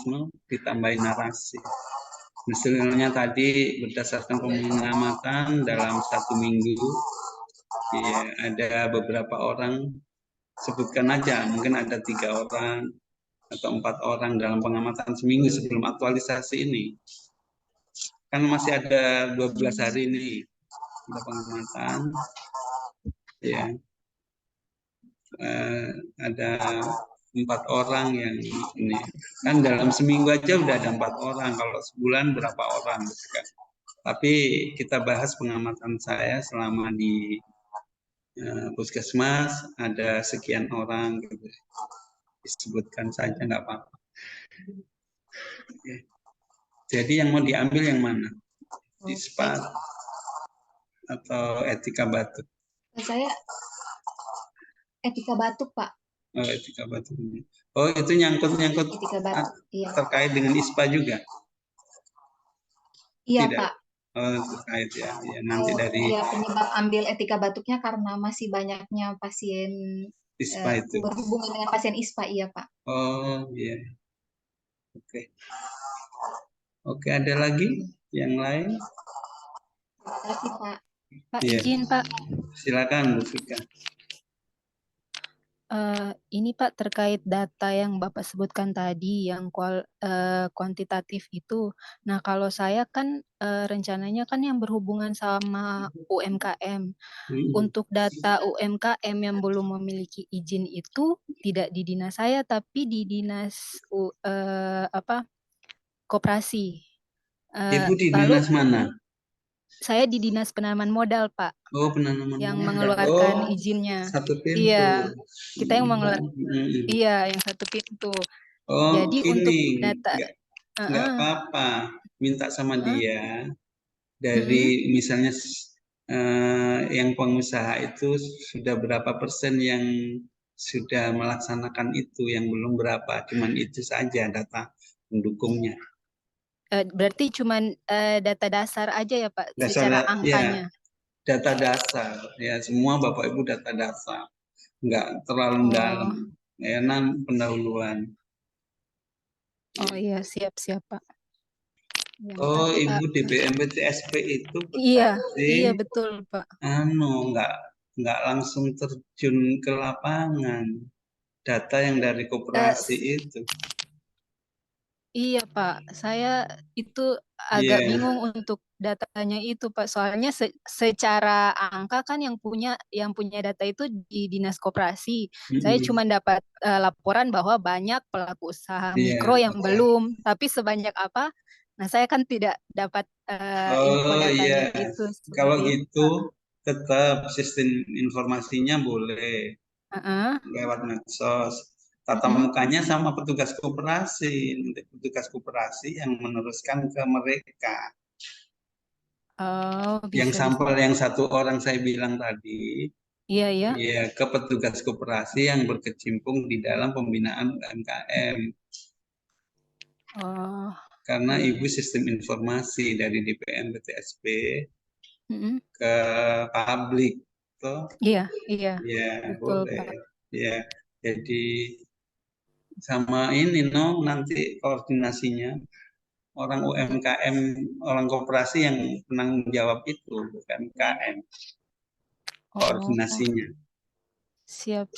ditambahin narasi. Misalnya tadi berdasarkan pengamatan dalam 1 minggu, ya ada beberapa orang, sebutkan aja, mungkin ada 3 orang atau 4 orang dalam pengamatan seminggu sebelum aktualisasi ini. Kan masih ada 12 hari ini ada pengamatan, ya ada 4 orang yang ini kan dalam seminggu aja udah ada 4 orang, kalau sebulan berapa orang gitu kan. Tapi kita bahas pengamatan saya selama di puskesmas ada sekian orang gitu. Disebutkan saja nggak apa-apa. Jadi yang mau diambil yang mana? ISPA atau etika batuk? Saya etika batuk, Pak. Oh, etika batuk. Oh, itu nyangkut Etika batuk, iya. terkait dengan ISPA juga? Iya, Tidak. Pak. terkait ya. Ya nanti Oh, dari ya penyebab ambil etika batuknya karena masih banyaknya pasien ISPA itu. berhubungan dengan pasien ISPA, iya Pak. Oh iya. Oke. Oke, ada lagi yang lain? Terima kasih Pak. Pak, Iya. izin Pak. Silakan Bu Fika. Ini Pak terkait data yang Bapak sebutkan tadi yang kuantitatif itu. Nah, kalau saya kan rencananya kan yang berhubungan sama UMKM. Untuk data UMKM yang belum memiliki izin itu tidak di dinas saya tapi di dinas koperasi. Ibu di Lalu dinas mana? saya di dinas penanaman modal, Pak. Oh, penanaman Yang modal. mengeluarkan Oh, izinnya. satu pintu. Iya, kita yang mengeluarkan. Iya, yang satu pintu. Oh, Jadi untuk ini data nggak apa-apa. Minta sama dia dari misalnya yang pengusaha itu sudah berapa persen yang sudah melaksanakan itu, yang belum berapa. Cuman itu saja data pendukungnya. Berarti cuman data dasar aja ya Pak, secara angkanya. Ya, data dasar ya, semua Bapak Ibu data dasar, nggak terlalu dalam, karena pendahuluan. Oh iya, siap Pak. Ya, Oh, makasih, Ibu Pak. di BMPTSP itu Iya berarti betul Pak. nggak langsung terjun ke lapangan, data yang dari koperasi itu. Iya Pak, saya itu agak bingung untuk datanya itu Pak. Soalnya secara angka kan yang punya data itu di dinas koperasi. Saya cuma dapat laporan bahwa banyak pelaku usaha mikro yang belum, tapi sebanyak apa? Nah, saya kan tidak dapat info datanya itu. Kalau gitu tetap sistem informasinya boleh lewat medsos. Tatap mukanya sama petugas koperasi, nanti petugas koperasi yang meneruskan ke mereka. Yang sampel yang satu orang saya bilang tadi, iya, ke petugas koperasi yang berkecimpung di dalam pembinaan UMKM. Karena Ibu sistem informasi dari DPM BTSP ke publik, toh? Iya, betul, boleh. Pak. Ya, jadi sama ini nanti koordinasinya orang UMKM, orang koperasi yang penanggung jawab itu, UMKM. Koordinasinya. Siap.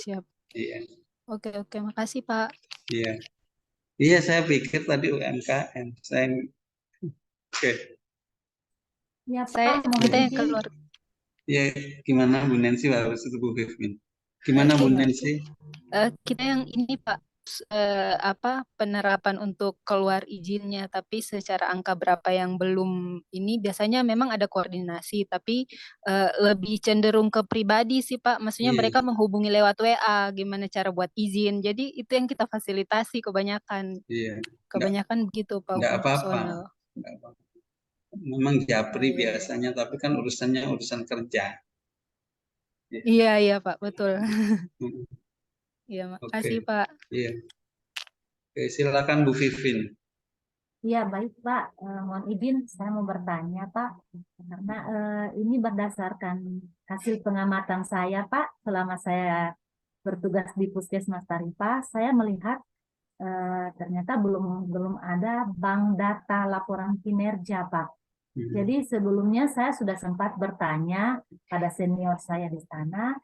Iya. Oke, makasih Pak. Iya, saya pikir tadi UMKM. Oke. Ya, kita yang keluar. Ya, gimana Bu Nancy, harus itu Bu Kevin. Gimana Bu Nancy? Kita yang ini Pak, penerapan untuk keluar izinnya, tapi secara angka berapa yang belum ini biasanya memang ada koordinasi, tapi lebih cenderung ke pribadi sih Pak. Maksudnya mereka menghubungi lewat WA, gimana cara buat izin. Jadi itu yang kita fasilitasi kebanyakan. Kebanyakan begitu Pak. Nggak apa-apa. Memang japri biasanya, tapi kan urusannya urusan kerja. Iya Pak, betul. Iya, makasih Pak. Iya. Oke, silakan Bu Vivin. Iya, baik Pak. Mohon izin saya mau bertanya Pak, karena ini berdasarkan hasil pengamatan saya Pak, selama saya bertugas di Puskesmas Tarifah, saya melihat ternyata belum ada bank data laporan kinerja Pak. Jadi sebelumnya saya sudah sempat bertanya pada senior saya di sana,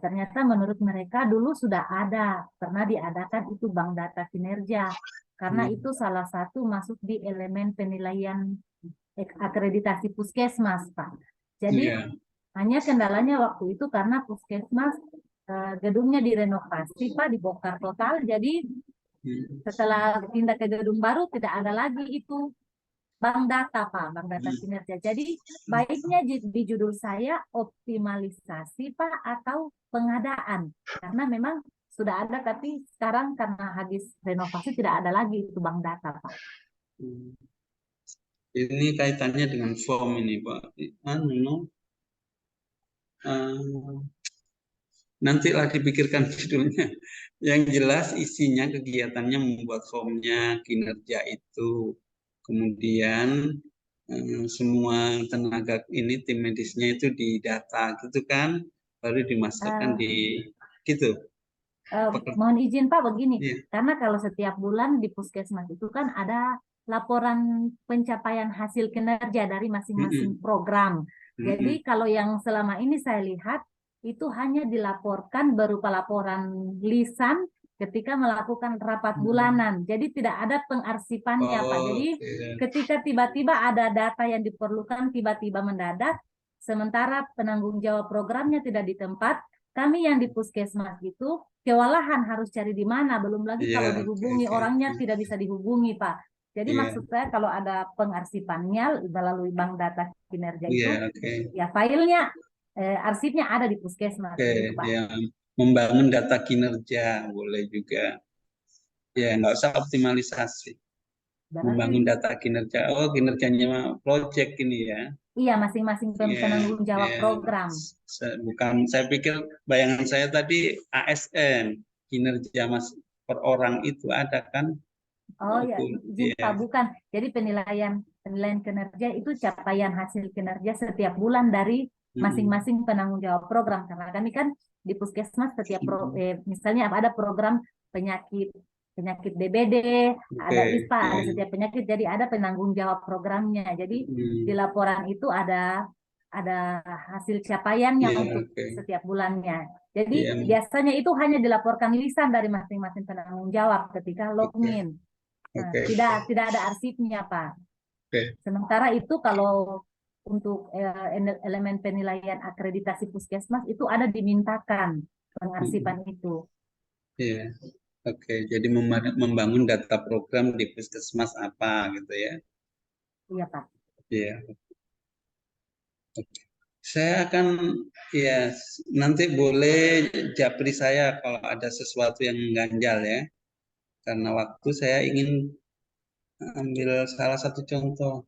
ternyata menurut mereka dulu sudah ada, pernah diadakan itu bank data kinerja, karena itu salah satu masuk di elemen penilaian akreditasi Puskesmas Pak. Jadi hanya kendalanya waktu itu karena Puskesmas gedungnya direnovasi Pak, dibongkar total, jadi setelah pindah ke gedung baru tidak ada lagi itu bank data Pak, bank data kinerja. Jadi baiknya di judul saya optimalisasi Pak atau pengadaan, karena memang sudah ada tapi sekarang karena habis renovasi tidak ada lagi itu bank data Pak. Ini kaitannya dengan form ini Pak. Nantilah dipikirkan judulnya. Yang jelas isinya kegiatannya membuat formnya, kinerja itu. Kemudian semua tenaga ini tim medisnya itu didata gitu kan, baru dimasukkan di gitu. Mohon izin Pak begini, Iya. karena kalau setiap bulan di puskesmas itu kan ada laporan pencapaian hasil kinerja dari masing-masing program. Jadi kalau yang selama ini saya lihat itu hanya dilaporkan berupa laporan lisan ketika melakukan rapat bulanan. Jadi tidak ada pengarsipannya Pak. Jadi ketika tiba-tiba ada data yang diperlukan tiba-tiba mendadak, sementara penanggung jawab programnya tidak di tempat, kami yang di puskesmas itu kewalahan harus cari di mana, belum lagi kalau dihubungi orangnya tidak bisa dihubungi Pak. Jadi maksud saya kalau ada pengarsipannya melalui bank data kinerja itu, ya filenya, arsipnya ada di puskesmas. Gitu, Pak. Ya, membangun data kinerja boleh juga. Ya nggak usah optimalisasi. Membangun data kinerja. Oh kinerjanya project ini ya. Iya, masing-masing penanggung jawab program. Bukan, saya pikir bayangan saya tadi ASN, kinerja per orang itu ada kan? Oh ya, Pak, bukan. Jadi penilaian kinerja itu capaian hasil kinerja setiap bulan dari masing-masing penanggung jawab program. Karena kami kan di puskesmas setiap misalnya ada program penyakit DBD, ada ISPA, ada setiap penyakit, jadi ada penanggung jawab programnya. Jadi di laporan itu ada hasil capaiannya untuk setiap bulannya. Jadi biasanya itu hanya dilaporkan lisan dari masing-masing penanggung jawab ketika login. Nah, tidak ada arsipnya Pak. Sementara itu kalau untuk elemen penilaian akreditasi puskesmas itu ada dimintakan pengarsipan itu. Iya. Jadi membangun data program di puskesmas apa gitu ya? Iya Pak. Iya. Saya akan ya nanti boleh japri saya kalau ada sesuatu yang mengganjal ya. Karena waktu saya ingin ambil salah satu contoh.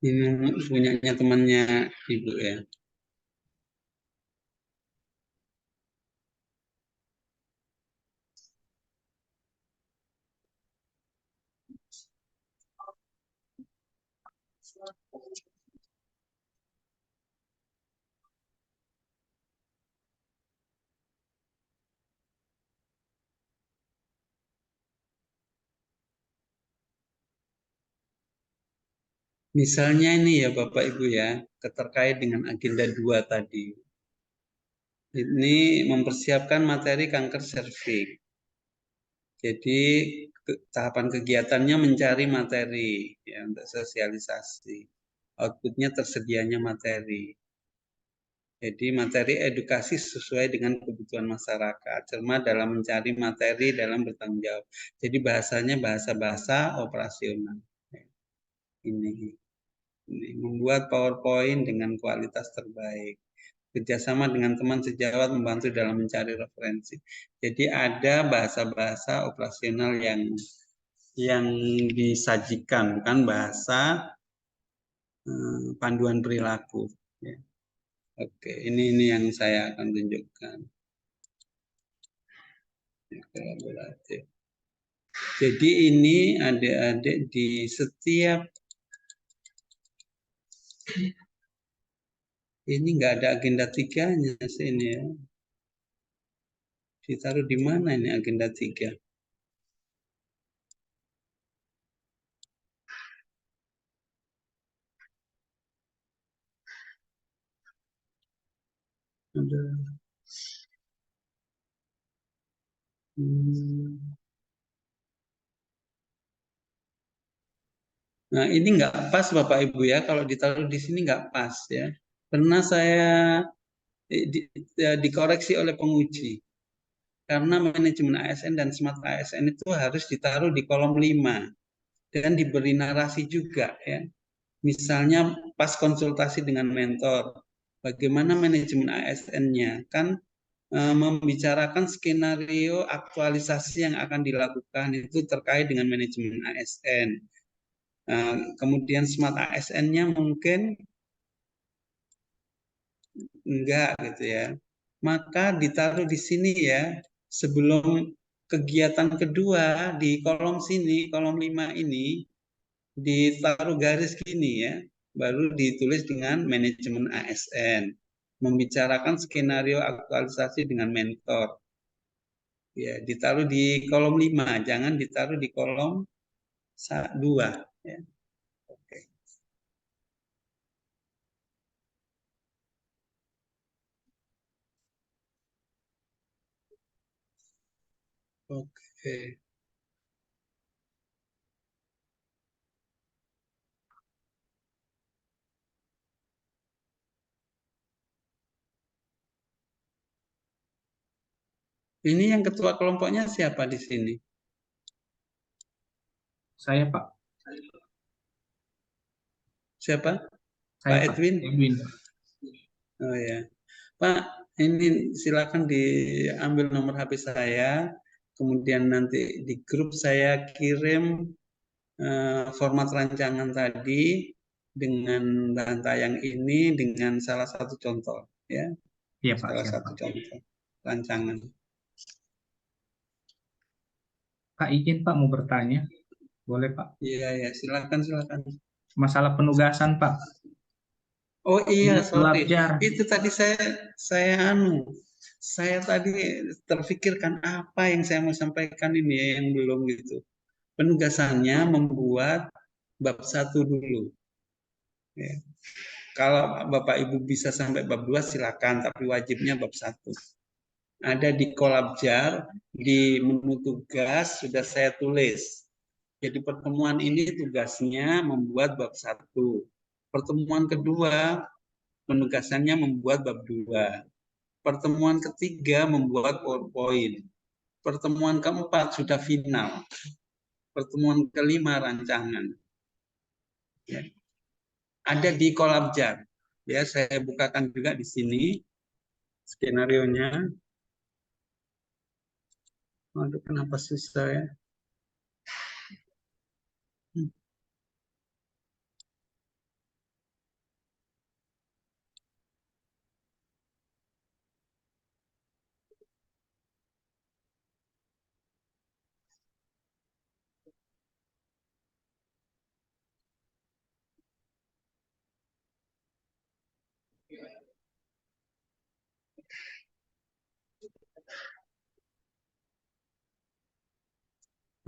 Ini punyanya temannya Ibu ya. Misalnya ini ya Bapak Ibu ya, terkait dengan agenda 2 tadi. Ini mempersiapkan materi kanker serviks. Jadi tahapan kegiatannya mencari materi ya, untuk sosialisasi. Outputnya tersedianya materi. Jadi materi edukasi sesuai dengan kebutuhan masyarakat. Cermat dalam mencari materi dalam bertanggung jawab. Jadi bahasanya bahasa-bahasa operasional. Ini membuat PowerPoint dengan kualitas terbaik. Kerjasama dengan teman sejawat membantu dalam mencari referensi. Jadi ada bahasa-bahasa operasional yang disajikan, bukan bahasa panduan perilaku. Ya. Oke, ini yang saya akan tunjukkan. Kolaboratif. Jadi ini adik-adik di setiap Ini nggak ada agenda 3-nya sih ini ya. Ditaruh di mana ini agenda 3? Ada. Nah, ini nggak pas Bapak Ibu ya, kalau ditaruh di sini nggak pas ya. Pernah saya dikoreksi oleh penguji. Karena manajemen ASN dan smart ASN itu harus ditaruh di kolom 5 dan diberi narasi juga ya. Misalnya pas konsultasi dengan mentor, bagaimana manajemen ASN-nya kan membicarakan skenario aktualisasi yang akan dilakukan itu terkait dengan manajemen ASN. Kemudian smart ASN-nya mungkin enggak gitu ya. Maka ditaruh di sini ya, sebelum kegiatan kedua di kolom sini, kolom 5 ini, ditaruh garis gini ya, baru ditulis dengan manajemen ASN. Membicarakan skenario aktualisasi dengan mentor. Ya, ditaruh di kolom 5, jangan ditaruh di kolom 2. Ya. Oke. Oke. Ini yang ketua kelompoknya siapa di sini? Saya, Pak. Siapa? Saya, Pak Edwin? Edwin. Oh ya. Pak, ini silakan diambil nomor HP saya. Kemudian nanti di grup saya kirim format rancangan tadi dengan bahan tayang ini dengan salah satu contoh ya. Iya, Pak. Salah satu contoh rancangan. Pak, izin Pak mau bertanya. Boleh, Pak? Iya, ya, silakan. Masalah penugasan, Pak. Oh iya, sorry. Labjar. Itu tadi saya tadi terfikirkan apa yang saya mau sampaikan ini ya, yang belum gitu. Penugasannya membuat bab 1 dulu. Ya. Kalau Bapak Ibu bisa sampai bab 2 silakan, tapi wajibnya bab 1. Ada di Kolabjar, di menu tugas sudah saya tulis. Jadi pertemuan ini tugasnya membuat bab 1. Pertemuan kedua penugasannya membuat bab 2. Pertemuan ketiga membuat PowerPoint. Pertemuan keempat sudah final. Pertemuan kelima rancangan. Ya. Ada di Kolabjar. Ya, saya bukakan juga di sini skenarionya. Aduh, kenapa susah ya?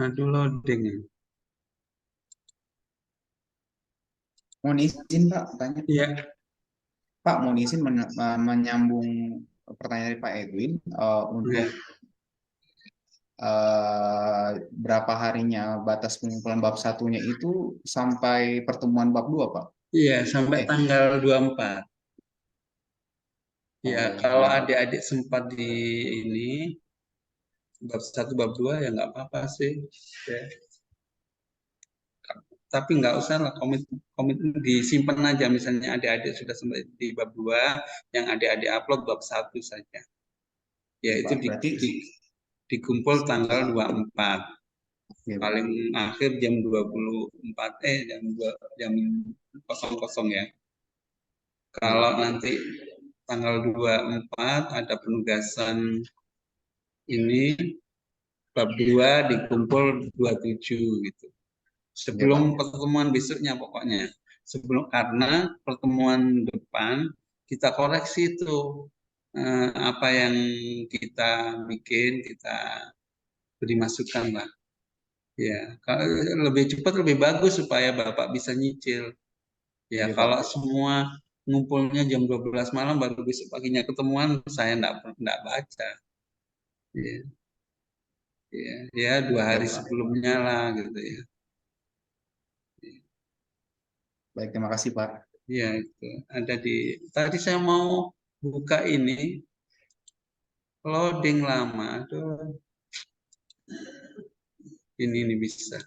Aduh, loading. Mohon izin Pak, tanya. Iya. Pak, mohon izin menyambung pertanyaan dari Pak Edwin untuk berapa harinya batas pengumpulan bab 1-nya itu sampai pertemuan bab 2, Pak? Iya, sampai tanggal 24. Ya, kalau adik-adik sempat di ini bab 1, bab 2 ya nggak apa-apa sih. Ya. Tapi nggak usah lah komit disimpan aja, misalnya adik-adik sudah sampai di bab 2, yang adik-adik upload bab 1 saja. Ya, itu dikumpul tanggal 24. Ya, paling akhir jam 24 jam 00 ya. Kalau nanti tanggal 24 ada penugasan ini bab 2 dikumpul 27 gitu. Sebelum pertemuan besoknya pokoknya. Karena pertemuan depan kita koreksi itu apa yang kita bikin, kita beri masukan lah. Ya, kalau lebih cepat lebih bagus supaya Bapak bisa nyicil. Ya, kalau semua ngumpulnya jam 12 malam baru besok paginya ketemuan, saya enggak baca. Ya. Ya 2 hari sebelumnya lah gitu ya. Baik, terima kasih Pak. Ya itu ada di tadi saya mau buka ini loading lama, aduh. Ini bisa.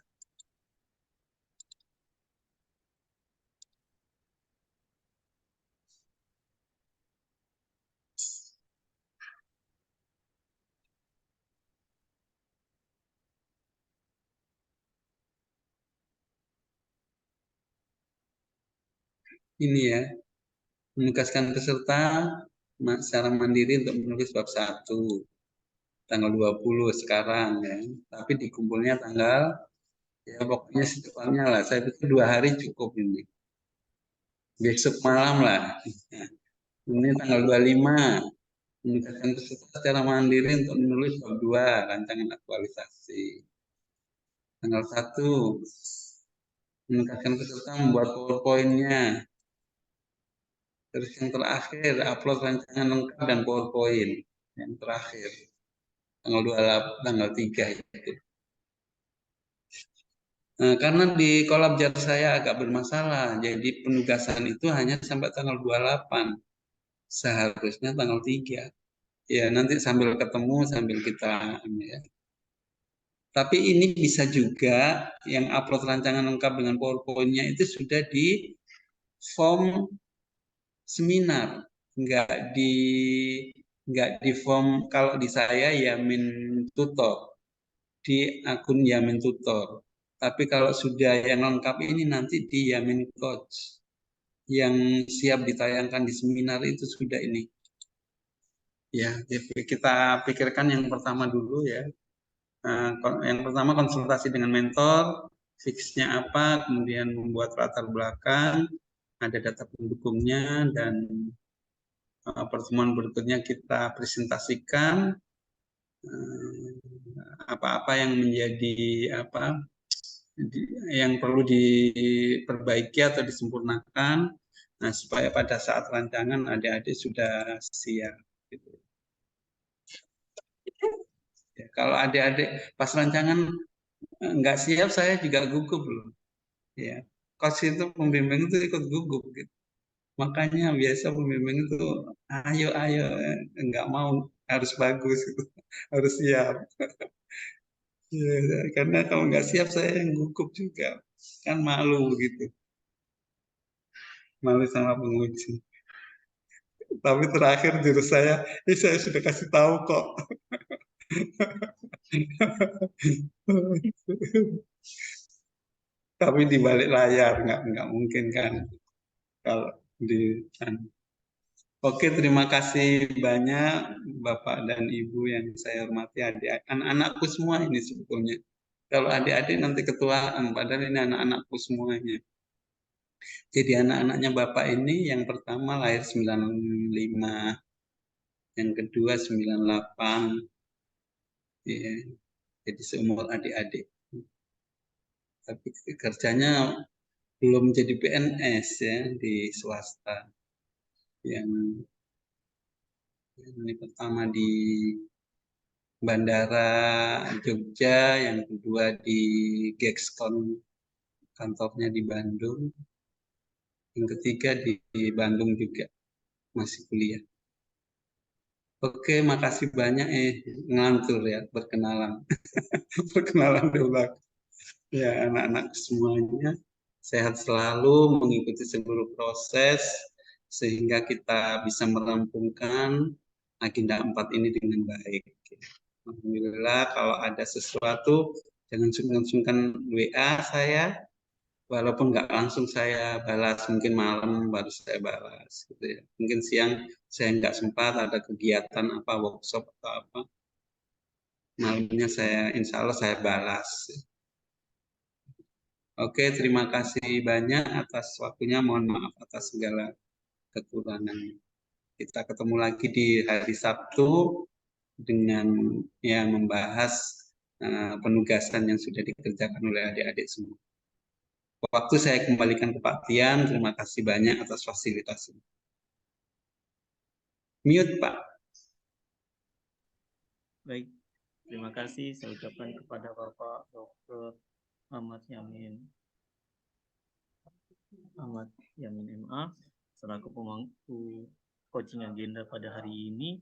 Ini ya, menugaskan peserta secara mandiri untuk menulis bab 1 tanggal 20 sekarang ya. Tapi dikumpulnya tanggal ya pokoknya secepatnya lah. Saya pikir 2 hari cukup ini. Besok malam lah. Ini tanggal 25. Menugaskan peserta secara mandiri untuk menulis bab 2 rancangan aktualisasi. Tanggal 1. Menugaskan peserta membuat PowerPoint-nya. Terus yang terakhir, upload rancangan lengkap dan PowerPoint. Yang terakhir, tanggal 28, tanggal 3 itu. Nah, karena di kolab jar saya agak bermasalah, jadi penugasan itu hanya sampai tanggal 28. Seharusnya tanggal 3. Ya, nanti sambil ketemu, sambil kita ya. Tapi ini bisa juga yang upload rancangan lengkap dengan PowerPoint-nya itu sudah di form seminar, nggak di form kalau di saya Yamin Tutor, di akun Yamin Tutor. Tapi kalau sudah yang lengkap ini nanti di Yamin Coach, yang siap ditayangkan di seminar itu sudah ini. Ya, kita pikirkan yang pertama dulu ya. Yang pertama konsultasi dengan mentor, fixnya apa, kemudian membuat latar belakang, ada data pendukungnya, dan pertemuan berikutnya kita presentasikan apa-apa yang menjadi yang perlu diperbaiki atau disempurnakan, nah supaya pada saat rancangan adik-adik sudah siap. Gitu. Ya, kalau adik-adik pas rancangan nggak siap, saya juga gugup loh. Ya, coach itu pembimbing itu ikut gugup gitu. Makanya biasa pembimbing itu ayo nggak mau, harus bagus gitu. Harus siap. Ya, karena kalau nggak siap saya yang gugup juga, kan malu gitu, malu sama penguji. Tapi terakhir jurus saya sudah kasih tahu kok. Tapi di balik layar nggak mungkin kan kalau di. Oke, terima kasih banyak Bapak dan Ibu yang saya hormati, anak-anakku semua ini sebetulnya. Kalau adik-adik nanti ketuaan, padahal ini anak-anakku semuanya. Jadi anak-anaknya Bapak ini yang pertama lahir 95, yang kedua 98, ya, jadi seumur adik-adik. Tapi kerjanya belum jadi PNS ya, di swasta. Yang ini pertama di Bandara Jogja, yang kedua di Gexcon, kantornya di Bandung, yang ketiga di Bandung juga, masih kuliah. Oke, makasih banyak ngantur ya perkenalan. Perkenalan dulu. Ya, anak-anak semuanya sehat selalu, mengikuti seluruh proses sehingga kita bisa merampungkan agenda 4 ini dengan baik. Alhamdulillah, kalau ada sesuatu jangan sungkan-sungkan WA saya, walaupun nggak langsung saya balas, mungkin malam baru saya balas gitu ya. Mungkin siang saya nggak sempat, ada kegiatan apa, workshop atau apa, malamnya saya insya Allah saya balas. Oke, terima kasih banyak atas waktunya, mohon maaf atas segala kekurangan. Kita ketemu lagi di hari Sabtu dengan membahas penugasan yang sudah dikerjakan oleh adik-adik semua. Waktu saya kembalikan ke Pak Tian. Terima kasih banyak atas fasilitasnya. Mute, Pak. Baik, terima kasih saya ucapkan kepada Bapak Dr. Ahmad Yamin MA selaku pemangku coaching agenda pada hari ini.